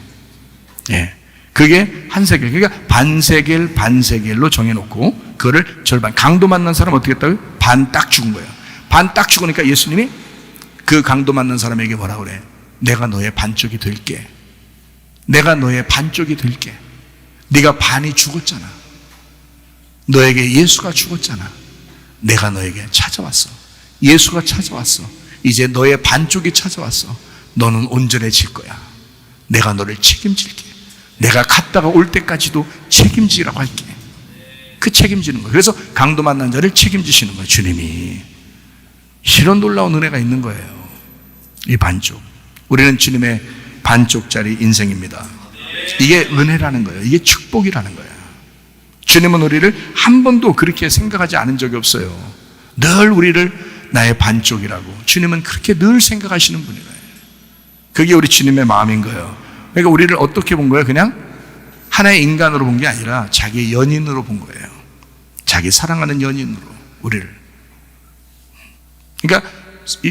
예, 그게 한 세겔. 그러니까 반세겔로 정해놓고 그거를 절반. 강도 만난 사람 어떻게 했다고요? 반 딱 죽은 거예요. 반 딱 죽으니까 예수님이 그 강도 만난 사람에게 뭐라 그래? 내가 너의 반쪽이 될게. 내가 너의 반쪽이 될게. 네가 반이 죽었잖아. 너에게 예수가 죽었잖아. 내가 너에게 찾아왔어. 예수가 찾아왔어. 이제 너의 반쪽이 찾아왔어. 너는 온전해질 거야. 내가 너를 책임질게. 내가 갔다가 올 때까지도 책임지라고 할게. 그 책임지는 거예요. 그래서 강도 만난 자를 책임지시는 거예요. 주님이. 이런 놀라운 은혜가 있는 거예요. 이 반쪽. 우리는 주님의 반쪽짜리 인생입니다. 이게 은혜라는 거예요. 이게 축복이라는 거예요. 주님은 우리를 한 번도 그렇게 생각하지 않은 적이 없어요. 늘 우리를 나의 반쪽이라고. 주님은 그렇게 늘 생각하시는 분이에요. 그게 우리 주님의 마음인 거예요. 그러니까 우리를 어떻게 본 거예요? 그냥 하나의 인간으로 본 게 아니라 자기의 연인으로 본 거예요. 자기 사랑하는 연인으로 우리를. 그러니까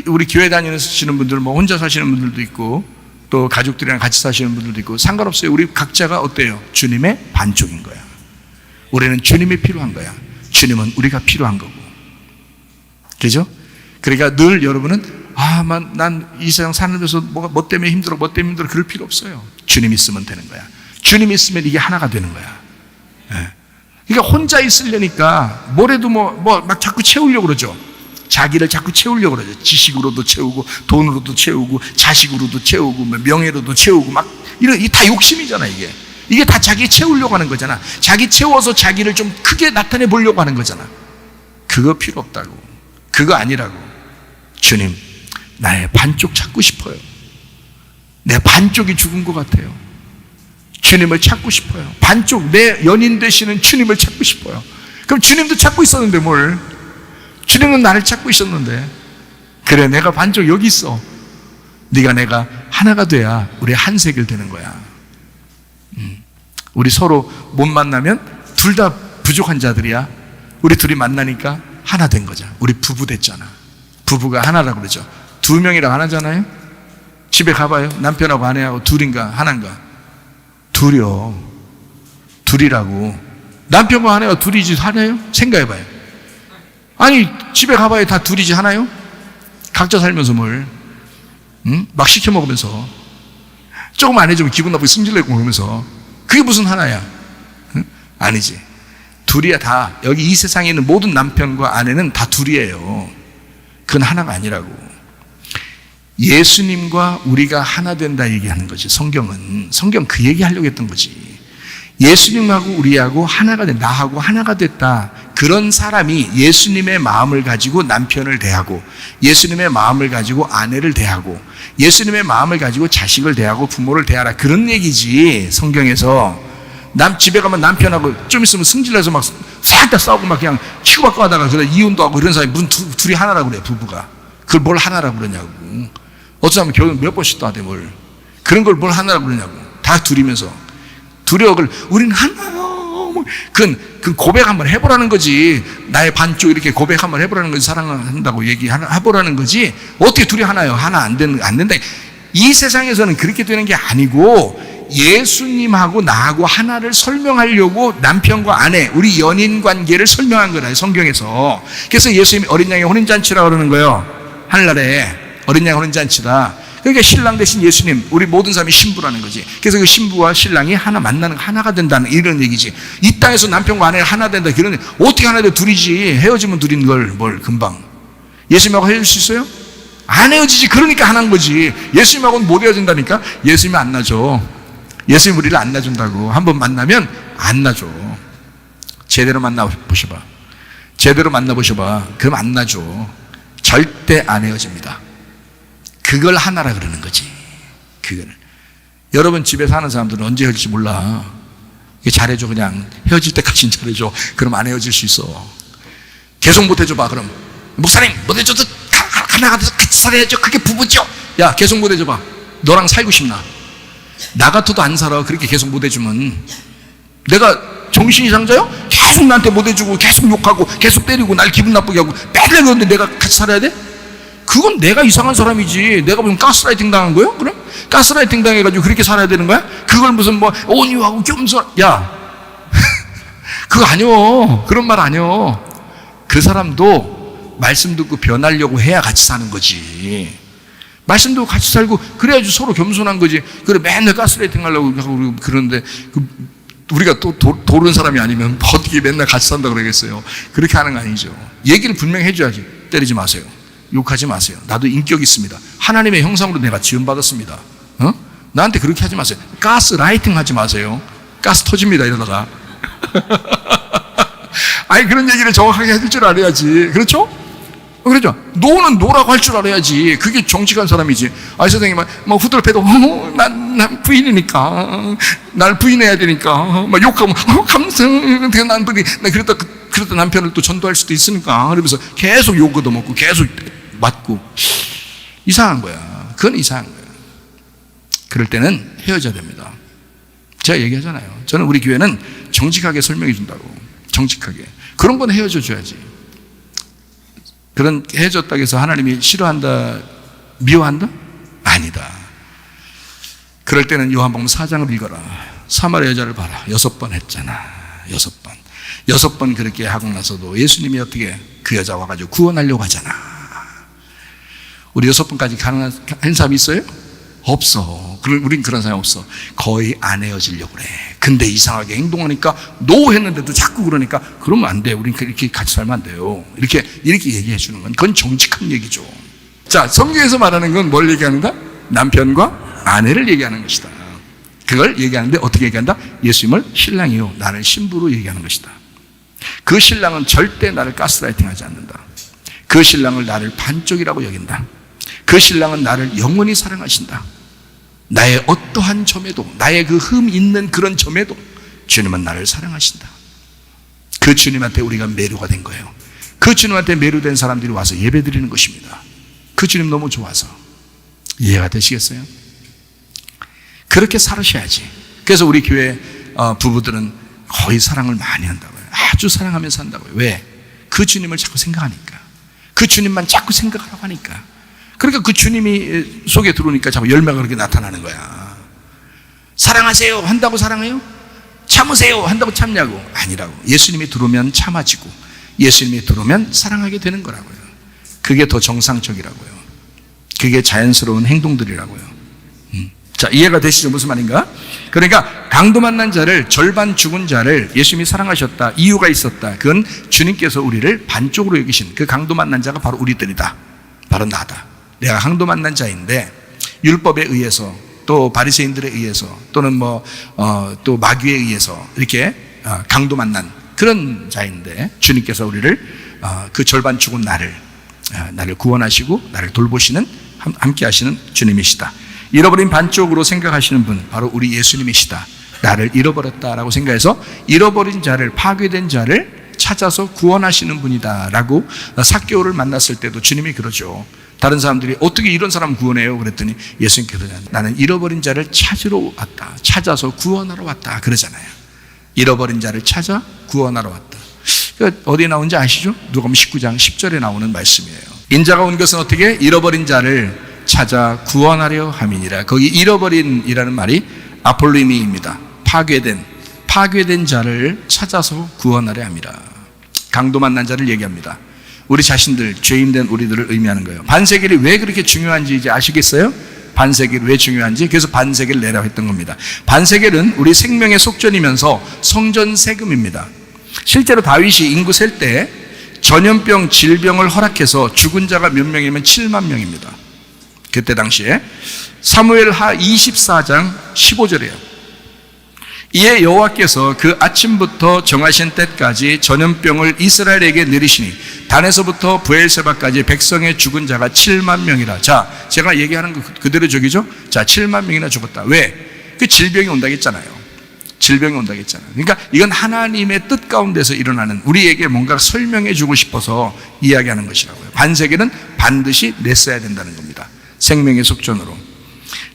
우리 교회 다니시는 분들, 뭐 혼자 사시는 분들도 있고 또 가족들이랑 같이 사시는 분들도 있고 상관없어요. 우리 각자가 어때요? 주님의 반쪽인 거야. 우리는 주님이 필요한 거야. 주님은 우리가 필요한 거고. 그죠? 그러니까 늘 여러분은 난 이 세상 살면서 뭐 때문에 힘들어, 뭐 때문에 힘들어 그럴 필요 없어요. 주님 있으면 되는 거야. 주님 있으면 이게 하나가 되는 거야. 그러니까 혼자 있으려니까 뭐래도 막 자꾸 채우려고 그러죠. 자기를 자꾸 채우려고 그러죠. 지식으로도 채우고 돈으로도 채우고 자식으로도 채우고 명예로도 채우고 막 이런, 이 다 욕심이잖아. 이게 다 자기 채우려고 하는 거잖아. 자기 채워서 자기를 좀 크게 나타내 보려고 하는 거잖아. 그거 필요 없다고. 그거 아니라고. 주님, 나의 반쪽 찾고 싶어요. 내 반쪽이 죽은 것 같아요. 주님을 찾고 싶어요. 반쪽, 내 연인 되시는 주님을 찾고 싶어요. 그럼 주님도 찾고 있었는데 뭘? 주님은 나를 찾고 있었는데, 그래, 내가 반쪽 여기 있어. 내가 하나가 돼야 우리 한 세계를 되는 거야. 우리 서로 못 만나면 둘 다 부족한 자들이야. 우리 둘이 만나니까 하나 된 거죠. 우리 부부 됐잖아. 부부가 하나라고 그러죠. 두 명이랑 하나잖아요. 집에 가봐요. 남편하고 아내하고 둘인가 하나인가? 둘이라고. 남편과 아내가 둘이지 하나요? 생각해봐요. 아니, 집에 가봐야 다 둘이지 하나요? 각자 살면서 뭘 막 시켜 먹으면서 조금 안 해주면 기분 나쁘게 승질내고 그러면서 그게 무슨 하나야? 아니지. 둘이야. 다 여기 이 세상에 있는 모든 남편과 아내는 다 둘이에요. 그건 하나가 아니라고. 예수님과 우리가 하나 된다 얘기하는 거지. 성경 그 얘기하려고 했던 거지. 예수님하고 우리하고 하나가 된, 나하고 하나가 됐다. 그런 사람이 예수님의 마음을 가지고 남편을 대하고, 예수님의 마음을 가지고 아내를 대하고, 예수님의 마음을 가지고 자식을 대하고 부모를 대하라. 그런 얘기지. 성경에서. 집에 가면 남편하고 좀 있으면 승질내서 막 싹 다 싸우고 막 그냥 치고받고 하다가 이혼도 하고 이런 사람이 무슨 둘이 하나라고 그래, 부부가. 그걸 뭘 하나라고 그러냐고. 어떤 사람은 결혼 몇 번씩도 하대, 뭘. 그런 걸 뭘 하나라고 그러냐고. 다 둘이면서. 두려움을, 우리는 하나요. 그건 고백 한번 해보라는 거지. 나의 반쪽 이렇게 고백 한번 해보라는 거지. 사랑한다고 해보라는 거지. 어떻게 둘이 하나요? 하나 안 된다. 이 세상에서는 그렇게 되는 게 아니고, 예수님하고 나하고 하나를 설명하려고 남편과 아내, 우리 연인 관계를 설명한 거다, 성경에서. 그래서 예수님이 어린 양의 혼인잔치라고 그러는 거예요. 하늘나라에 어린 양의 혼인잔치다. 그러니까 신랑 대신 예수님, 우리 모든 사람이 신부라는 거지. 그래서 그 신부와 신랑이 하나가 된다는 이런 얘기지. 이 땅에서 남편과 아내가 하나 된다. 그런, 어떻게 하나 돼? 둘이지. 헤어지면 둘인 걸 뭘 금방. 예수님하고 헤어질 수 있어요? 안 헤어지지. 그러니까 하나인 거지. 예수님하고는 못 헤어진다니까? 예수님이 안 놔줘. 예수님 우리를 안 놔준다고. 한번 만나면 안 놔줘. 제대로 만나보셔봐. 그럼 안 놔줘. 절대 안 헤어집니다. 그걸 하나라 그러는 거지. 그거를. 여러분 집에 사는 사람들은 언제 헤어질지 몰라. 잘해줘. 그냥 헤어질 때까지는 잘해줘. 그럼 안 헤어질 수 있어. 계속 못 해줘봐. 그럼 목사님 못 해줘도 하나가 돼서 같이 살아야죠. 그게 부부죠. 야, 계속 못 해줘봐. 너랑 살고 싶나? 나 같아도 안 살아. 그렇게 계속 못 해주면. 내가 정신 이상자요? 계속 나한테 못 해주고 계속 욕하고 계속 때리고 날 기분 나쁘게 하고 맨날 그러는데 내가 같이 살아야 돼? 그건 내가 이상한 사람이지. 내가 무슨 가스라이팅 당한 거예요? 그럼? 가스라이팅 당해가지고 그렇게 살아야 되는 거야? 그걸 무슨 온유하고 겸손, 야 그거 아니요. 그런 말 아니요. 그 사람도 말씀 듣고 변하려고 해야 같이 사는 거지. 말씀 듣고 같이 살고 그래야지 서로 겸손한 거지. 그래 맨날 가스라이팅 하려고 그러는데 우리가 또 도른 사람이 아니면 어떻게 맨날 같이 산다 그러겠어요. 그렇게 하는 거 아니죠. 얘기를 분명히 해줘야지. 때리지 마세요. 욕하지 마세요. 나도 인격이 있습니다. 하나님의 형상으로 내가 지음받았습니다. 나한테 그렇게 하지 마세요. 가스라이팅 하지 마세요. 가스 터집니다, 이러다가. 아니, 그런 얘기를 정확하게 해줄 줄 알아야지. 그렇죠? 그렇죠? 노는 노라고 할 줄 알아야지. 그게 정직한 사람이지. 아이, 선생님, 후들패도, 난 부인이니까. 날 부인해야 되니까. 막 욕하면, 감성, 난 부인. 나 그러다 남편을 또 전도할 수도 있으니까. 그러면서 계속 욕 얻어먹고, 계속 맞고. 이상한 거야. 그건 이상한 거야. 그럴 때는 헤어져야 됩니다. 제가 얘기하잖아요. 저는 우리 교회는 정직하게 설명해 준다고. 정직하게. 그런 건 헤어져 줘야지. 그런 헤어졌다고 해서 하나님이 싫어한다, 미워한다? 아니다. 그럴 때는 요한복음 4장을 읽어라. 사마리아 여자를 봐라. 6번 했잖아. 6번. 6번 그렇게 하고 나서도 예수님이 어떻게 그 여자 와가지고 구원하려고 하잖아. 우리 6번까지 가능한 사람이 있어요? 없어. 우린 그런 사람이 없어. 거의 안 헤어지려고 그래. 근데 이상하게 행동하니까 노 했는데도 자꾸 그러니까 그러면 안 돼. 우린 그렇게 같이 살면 안 돼요. 이렇게 얘기해 주는 건 그건 정직한 얘기죠. 자, 성경에서 말하는 건 뭘 얘기하는가? 남편과 아내를 얘기하는 것이다. 그걸 얘기하는데 어떻게 얘기한다? 예수님을 신랑이요, 나를 신부로 얘기하는 것이다. 그 신랑은 절대 나를 가스라이팅하지 않는다. 그 신랑을 나를 반쪽이라고 여긴다. 그 신랑은 나를 영원히 사랑하신다. 나의 어떠한 점에도, 나의 그 흠 있는 그런 점에도 주님은 나를 사랑하신다. 그 주님한테 우리가 매료가 된 거예요. 그 주님한테 매료된 사람들이 와서 예배 드리는 것입니다. 그 주님 너무 좋아서. 이해가 되시겠어요? 그렇게 살으셔야지. 그래서 우리 교회 부부들은 거의 사랑을 많이 한다고요. 아주 사랑하면서 산다고요. 왜? 그 주님을 자꾸 생각하니까. 그 주님만 자꾸 생각하라고 하니까. 그러니까 그 주님이 속에 들어오니까 자꾸 열매가 그렇게 나타나는 거야. 사랑하세요 한다고 사랑해요? 참으세요 한다고 참냐고? 아니라고. 예수님이 들어오면 참아지고 예수님이 들어오면 사랑하게 되는 거라고요. 그게 더 정상적이라고요. 그게 자연스러운 행동들이라고요. 자, 이해가 되시죠? 무슨 말인가? 그러니까 강도 만난 자를, 절반 죽은 자를 예수님이 사랑하셨다. 이유가 있었다. 그건 주님께서 우리를 반쪽으로 여기신 그 강도 만난 자가 바로 우리들이다. 바로 나다. 내가 강도 만난 자인데 율법에 의해서 또 바리새인들에 의해서 또는 또 마귀에 의해서 이렇게 강도 만난 그런 자인데 주님께서 우리를 그 절반 죽은 나를 구원하시고 나를 돌보시는, 함께 하시는 주님이시다. 잃어버린 반쪽으로 생각하시는 분, 바로 우리 예수님이시다. 나를 잃어버렸다라고 생각해서 잃어버린 자를, 파괴된 자를 찾아서 구원하시는 분이다 라고 삭개오를 만났을 때도 주님이 그러죠. 다른 사람들이 어떻게 이런 사람 구원해요? 그랬더니 예수님께서 나는 잃어버린 자를 찾으러 왔다. 찾아서 구원하러 왔다. 그러잖아요. 잃어버린 자를 찾아 구원하러 왔다. 어디에 나온지 아시죠? 누가복음 19장 10절에 나오는 말씀이에요. 인자가 온 것은 어떻게? 잃어버린 자를 찾아 구원하려 함이니라. 거기 잃어버린이라는 말이 아폴리미입니다. 파괴된 자를 찾아서 구원하려 함이라. 강도 만난 자를 얘기합니다. 우리 자신들, 죄인된 우리들을 의미하는 거예요. 반세겔이 왜 그렇게 중요한지 이제 아시겠어요? 반세겔이 왜 중요한지. 그래서 반세겔을 내라고 했던 겁니다. 반세겔은 우리 생명의 속전이면서 성전 세금입니다. 실제로 다윗이 인구 셀 때 전염병, 질병을 허락해서 죽은 자가 몇 명이면 7만 명입니다. 그때 당시에 사무엘하 24장 15절이에요. 이에 여호와께서 그 아침부터 정하신 때까지 전염병을 이스라엘에게 내리시니 단에서부터 브엘세바까지 백성의 죽은 자가 7만 명이라. 자, 제가 얘기하는 거 그대로 저기죠? 자, 7만 명이나 죽었다. 왜? 그 질병이 온다고 했잖아요. 질병이 온다고 했잖아요. 그러니까 이건 하나님의 뜻 가운데서 일어나는, 우리에게 뭔가 설명해 주고 싶어서 이야기하는 것이라고요. 반세겔은 반드시 냈어야 된다는 겁니다. 생명의 속전으로.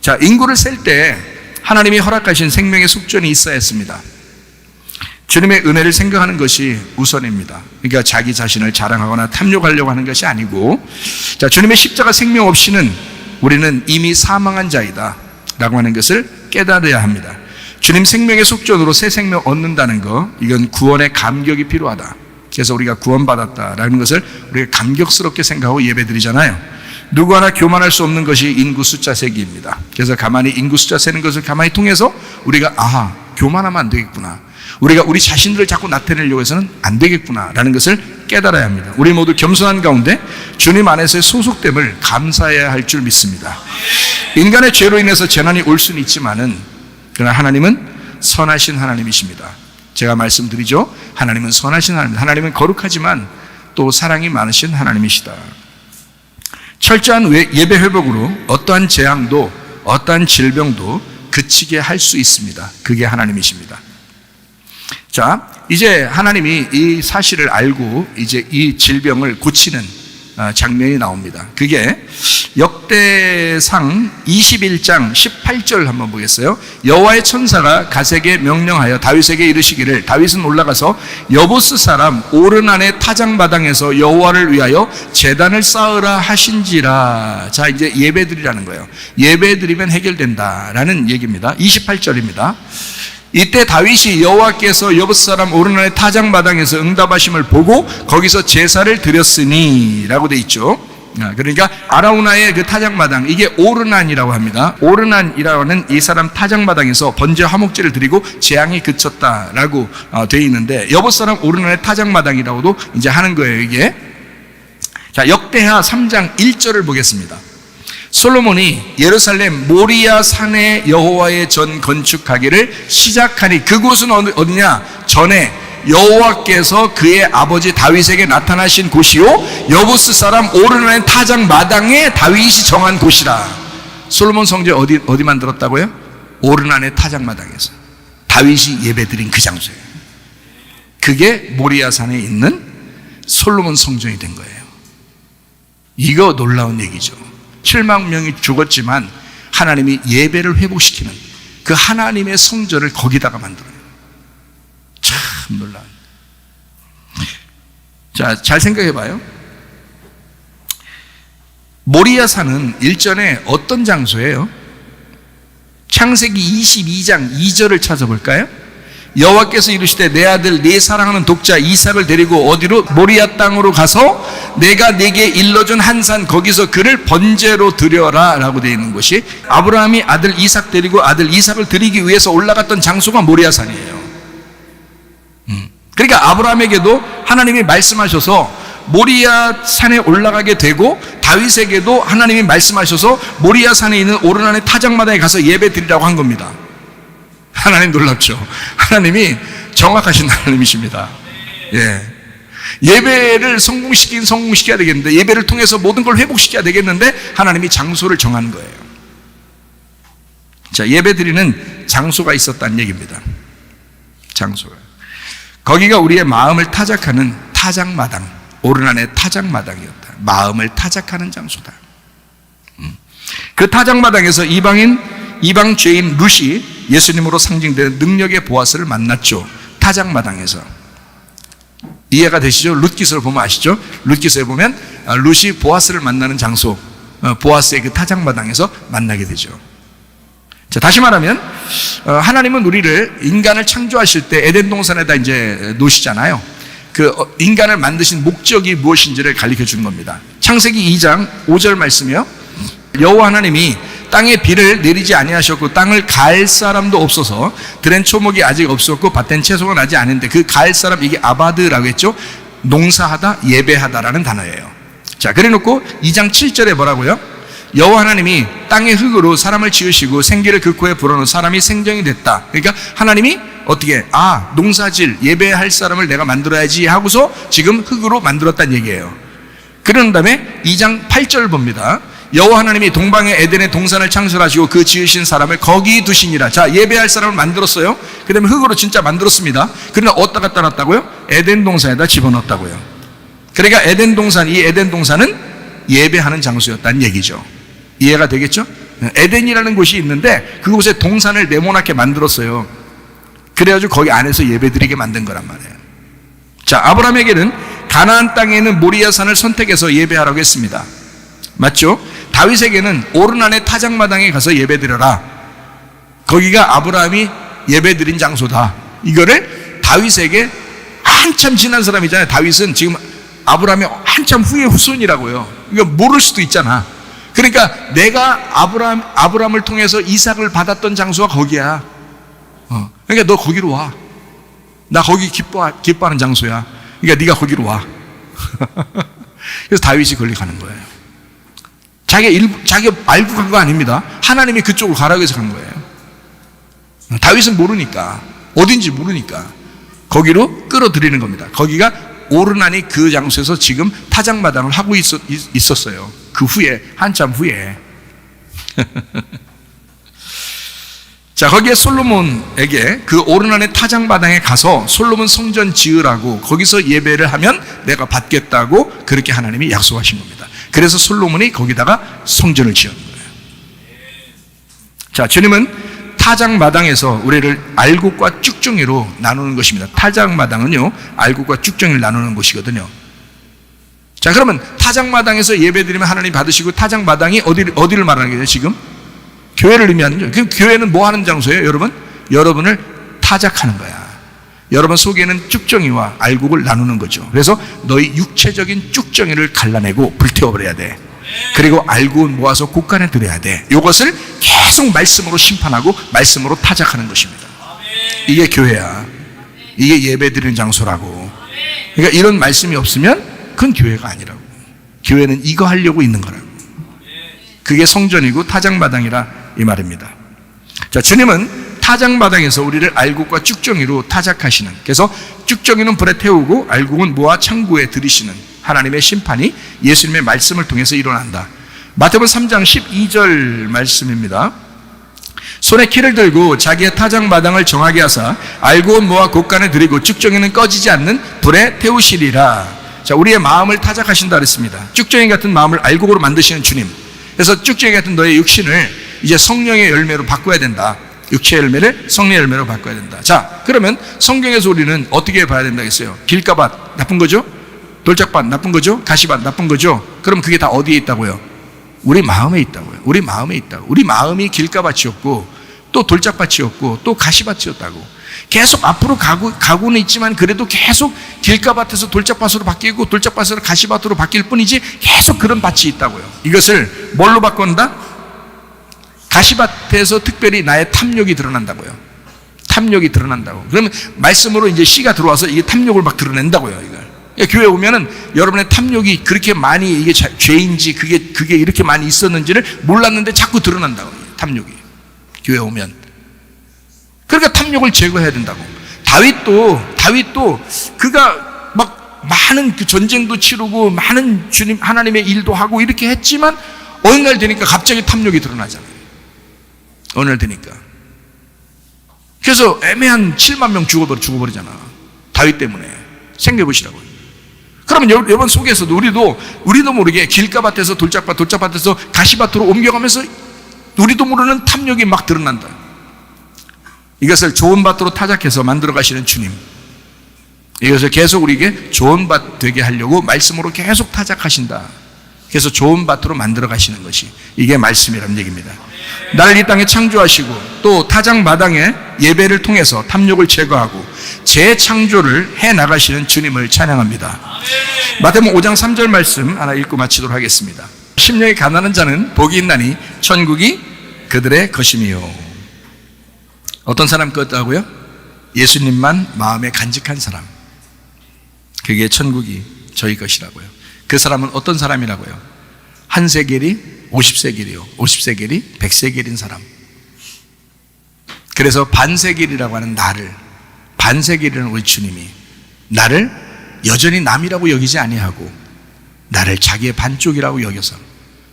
자, 인구를 셀 때 하나님이 허락하신 생명의 속전이 있어야 했습니다. 주님의 은혜를 생각하는 것이 우선입니다. 그러니까 자기 자신을 자랑하거나 탐욕하려고 하는 것이 아니고, 자, 주님의 십자가 생명 없이는 우리는 이미 사망한 자이다 라고 하는 것을 깨달아야 합니다. 주님 생명의 속전으로 새 생명 얻는다는 거, 이건 구원의 감격이 필요하다. 그래서 우리가 구원받았다라는 것을 우리가 감격스럽게 생각하고 예배드리잖아요. 누구 하나 교만할 수 없는 것이 인구 숫자 세기입니다. 그래서 가만히 인구 숫자 세는 것을 가만히 통해서 우리가 교만하면 안 되겠구나, 우리가 우리 자신들을 자꾸 나타내려고 해서는 안 되겠구나 라는 것을 깨달아야 합니다. 우리 모두 겸손한 가운데 주님 안에서의 소속됨을 감사해야 할 줄 믿습니다. 인간의 죄로 인해서 재난이 올 수는 있지만은, 그러나 하나님은 선하신 하나님이십니다. 제가 말씀드리죠. 하나님은 선하신 하나님, 하나님은 거룩하지만 또 사랑이 많으신 하나님이시다. 철저한 예배 회복으로 어떠한 재앙도 어떠한 질병도 그치게 할 수 있습니다. 그게 하나님이십니다. 자, 이제 하나님이 이 사실을 알고 이제 이 질병을 고치는 장면이 나옵니다. 그게 역대상 21장 18절 한번 보겠어요. 여호와의 천사가 갓에게 명령하여 다윗에게 이르시기를 다윗은 올라가서 여부스 사람 오르난의 타작마당에서 여호와를 위하여 제단을 쌓으라 하신지라. 자, 이제 예배드리라는 거예요. 예배드리면 해결된다라는 얘기입니다. 28절입니다. 이때 다윗이 여호와께서 여부스 사람 오르난의 타작마당에서 응답하심을 보고 거기서 제사를 드렸으니 라고 돼 있죠. 그러니까 아라우나의 그 타작마당, 이게 오르난이라고 합니다. 오르난이라는 이 사람 타작마당에서 번제 화목제를 드리고 재앙이 그쳤다라고 돼 있는데, 여부스 사람 오르난의 타작마당이라고도 이제 하는 거예요, 이게. 자, 역대하 3장 1절을 보겠습니다. 솔로몬이 예루살렘 모리아 산에 여호와의 전 건축하기를 시작하니, 그곳은 어디냐? 전에 여호와께서 그의 아버지 다윗에게 나타나신 곳이요 여부스 사람 오르난의 타작 마당에 다윗이 정한 곳이라. 솔로몬 성전 어디 만들었다고요? 오르난의 타작 마당에서 다윗이 예배드린 그 장소예요. 그게 모리아 산에 있는 솔로몬 성전이 된 거예요. 이거 놀라운 얘기죠. 7만 명이 죽었지만 하나님이 예배를 회복시키는 그 하나님의 성전을 거기다가 만들어요. 참 놀라운. 자, 잘 생각해 봐요. 모리아 산은 일전에 어떤 장소예요? 창세기 22장 2절을 찾아볼까요? 여호와께서 이르시되 내 아들 내 사랑하는 독자 이삭을 데리고 어디로? 모리아 땅으로 가서 내가 네게 일러준 한 산 거기서 그를 번제로 드려라 라고 되어 있는 것이, 아브라함이 아들 이삭 데리고 아들 이삭을 드리기 위해서 올라갔던 장소가 모리아 산이에요. 그러니까 아브라함에게도 하나님이 말씀하셔서 모리아 산에 올라가게 되고, 다윗에게도 하나님이 말씀하셔서 모리아 산에 있는 오르난의 타작마당에 가서 예배 드리라고 한 겁니다. 하나님 놀랍죠? 하나님이 정확하신 하나님이십니다. 예. 예배를 성공시켜야 되겠는데, 예배를 통해서 모든 걸 회복시켜야 되겠는데, 하나님이 장소를 정하는 거예요. 자, 예배 드리는 장소가 있었다는 얘기입니다. 장소가. 거기가 우리의 마음을 타작하는 타작마당, 오르난의 타작마당이었다. 마음을 타작하는 장소다. 그 타작마당에서 이방 죄인 룻이 예수님으로 상징되는 능력의 보아스를 만났죠. 타작마당에서. 이해가 되시죠? 룻기서를 보면 아시죠? 룻기서에 보면 룻이 보아스를 만나는 장소, 보아스의 그 타작마당에서 만나게 되죠. 자, 다시 말하면 하나님은 우리를, 인간을 창조하실 때 에덴 동산에다 이제 놓으시잖아요. 그 인간을 만드신 목적이 무엇인지를 가르쳐 주는 겁니다. 창세기 2장 5절 말씀이요. 여호와 하나님이 땅에 비를 내리지 아니하셨고 땅을 갈 사람도 없어서 들엔 초목이 아직 없었고 밭엔 채소가 나지 않은데, 그 갈 사람, 이게 아바드라고 했죠. 농사하다, 예배하다라는 단어예요. 자, 그래 놓고 2장 7절에 뭐라고요? 여호와 하나님이 땅의 흙으로 사람을 지으시고 생기를 그 코에 불어넣은 사람이 생정이 됐다. 그러니까 하나님이 어떻게, 농사질, 예배할 사람을 내가 만들어야지 하고서 지금 흙으로 만들었다는 얘기예요. 그런 다음에 2장 8절 봅니다. 여호와 하나님이 동방의 에덴의 동산을 창설하시고 그 지으신 사람을 거기 두시니라. 자, 예배할 사람을 만들었어요. 그 다음에 흙으로 진짜 만들었습니다. 그러나 어디다 갖다 놨다고요? 에덴 동산에다 집어넣었다고요. 그러니까 이 에덴 동산은 예배하는 장소였다는 얘기죠. 이해가 되겠죠? 에덴이라는 곳이 있는데 그곳에 동산을 네모나게 만들었어요. 그래가지고 거기 안에서 예배드리게 만든 거란 말이에요. 자, 아브라함에게는 가나안 땅에 있는 모리아 산을 선택해서 예배하라고 했습니다. 맞죠? 다윗에게는 오르난의 타작마당에 가서 예배드려라. 거기가 아브라함이 예배드린 장소다. 이거를 다윗에게, 한참 지난 사람이잖아요. 다윗은 지금 아브라함의 한참 후의 후손이라고요. 이거 모를 수도 있잖아. 그러니까 내가 아브라함을 통해서 이삭을 받았던 장소가 거기야. 그러니까 너 거기로 와. 나 거기 기뻐하는 장소야. 그러니까 네가 거기로 와. 그래서 다윗이 거기 가는 거예요. 자기가 알고 간 거 아닙니다. 하나님이 그쪽으로 가라고 해서 간 거예요. 다윗은 모르니까, 어딘지 모르니까 거기로 끌어들이는 겁니다. 거기가 오르난이 그 장소에서 지금 타작마당을 하고 있었어요. 그 후에, 한참 후에. 자, 거기에 솔로몬에게 그 오르난의 타작마당에 가서 솔로몬 성전 지으라고 거기서 예배를 하면 내가 받겠다고 그렇게 하나님이 약속하신 겁니다. 그래서 솔로몬이 거기다가 성전을 지은 거예요. 자, 주님은 타작마당에서 우리를 알곡과 쭉정이로 나누는 것입니다. 타작마당은요, 알곡과 쭉정이를 나누는 곳이거든요. 자, 그러면 타작마당에서 예배드리면 하나님 받으시고, 타작마당이 어디를 말하는 거예요, 지금? 교회를 의미하는 거죠. 그 교회는 뭐 하는 장소예요, 여러분? 여러분을 타작하는 거야. 여러분 속에는 쭉정이와 알곡을 나누는 거죠. 그래서 너희 육체적인 쭉정이를 갈라내고 불태워버려야 돼. 그리고 알곡은 모아서 곳간에 들여야 돼. 이것을 계속 말씀으로 심판하고 말씀으로 타작하는 것입니다. 이게 교회야. 이게 예배드리는 장소라고. 그러니까 이런 말씀이 없으면 그건 교회가 아니라고. 교회는 이거 하려고 있는 거라고. 그게 성전이고 타작마당이라 이 말입니다. 자, 주님은 타작마당에서 우리를 알곡과 쭉정이로 타작하시는, 그래서 쭉정이는 불에 태우고 알곡은 모아 창고에 들이시는 하나님의 심판이 예수님의 말씀을 통해서 일어난다. 마태복음 3장 12절 말씀입니다. 손에 키를 들고 자기의 타작마당을 정하게 하사 알곡은 모아 곳간에 들이고 쭉정이는 꺼지지 않는 불에 태우시리라. 자, 우리의 마음을 타작하신다 그랬습니다. 쭉정이 같은 마음을 알곡으로 만드시는 주님. 그래서 쭉정이 같은 너의 육신을 이제 성령의 열매로 바꿔야 된다. 육체의 열매를 성령의 열매로 바꿔야 된다. 자, 그러면 성경에서 우리는 어떻게 봐야 된다 했어요? 길가밭 나쁜 거죠? 돌짝밭 나쁜 거죠? 가시밭 나쁜 거죠? 그럼 그게 다 어디에 있다고요? 우리 마음에 있다고요. 우리 마음에 있다고. 우리 마음이 길가밭이었고 또 돌짝밭이었고 또 가시밭이었다고. 계속 앞으로 가고는 있지만 그래도 계속 길가밭에서 돌짝밭으로 바뀌고 돌짝밭에서 가시밭으로 바뀔 뿐이지 계속 그런 밭이 있다고요. 이것을 뭘로 바꾼다? 가시밭에서 특별히 나의 탐욕이 드러난다고요. 탐욕이 드러난다고. 그러면 말씀으로 이제 씨가 들어와서 이게 탐욕을 막 드러낸다고요. 이걸. 교회 오면은 여러분의 탐욕이 그렇게 많이 이게 죄인지 그게 이렇게 많이 있었는지를 몰랐는데 자꾸 드러난다고. 탐욕이. 교회 오면. 그러니까 탐욕을 제거해야 된다고. 다윗도 그가 막 많은 그 전쟁도 치르고 많은 주님 하나님의 일도 하고 이렇게 했지만 어느 날 되니까 갑자기 탐욕이 드러나잖아요. 어느 날 되니까. 그래서 애매한 7만 명 죽어버리잖아. 다윗 때문에. 생겨보시라고요. 그러면 여러분 속에서도 우리도 모르게 길가밭에서 돌짝밭에서 가시밭으로 옮겨가면서 우리도 모르는 탐욕이 막 드러난다. 이것을 좋은 밭으로 타작해서 만들어 가시는 주님. 이것을 계속 우리에게 좋은 밭 되게 하려고 말씀으로 계속 타작하신다. 그래서 좋은 밭으로 만들어 가시는 것이 이게 말씀이라는 얘기입니다. 나를 이 땅에 창조하시고 또 타작마당에 예배를 통해서 탐욕을 제거하고 재창조를 해나가시는 주님을 찬양합니다. 마태복음 5장 3절 말씀 하나 읽고 마치도록 하겠습니다. 심령이 가난한 자는 복이 있나니 천국이 그들의 것임이요. 어떤 사람 것다고요? 예수님만 마음에 간직한 사람. 그게 천국이 저희 것이라고요. 그 사람은 어떤 사람이라고요? 한 세겔이 50세겔이요. 50세겔이 100세겔인 사람. 그래서 반세겔이라고 하는 나를, 반세겔이라는 우리 주님이 나를 여전히 남이라고 여기지 아니하고 나를 자기의 반쪽이라고 여겨서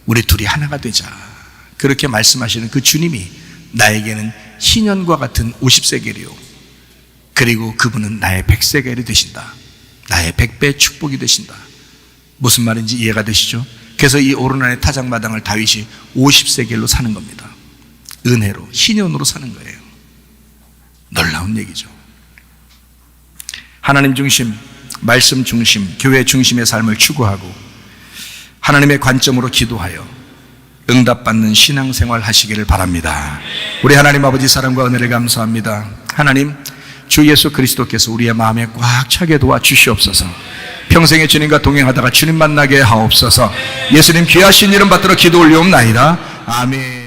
우리 둘이 하나가 되자. 그렇게 말씀하시는 그 주님이 나에게는 희년과 같은 50세겔이요. 그리고 그분은 나의 100세겔이 되신다. 나의 100배의 축복이 되신다. 무슨 말인지 이해가 되시죠? 그래서 이 오르난의 타작마당을 다윗이 50세겔로 사는 겁니다. 은혜로, 희년으로 사는 거예요. 놀라운 얘기죠. 하나님 중심, 말씀 중심, 교회 중심의 삶을 추구하고 하나님의 관점으로 기도하여 응답받는 신앙생활 하시기를 바랍니다. 우리 하나님 아버지 사랑과 은혜를 감사합니다. 하나님, 주 예수 그리스도께서 우리의 마음에 꽉 차게 도와주시옵소서. 평생에 주님과 동행하다가 주님 만나게 하옵소서. 예수님 귀하신 이름 받들어 기도 올리옵나이다. 아멘.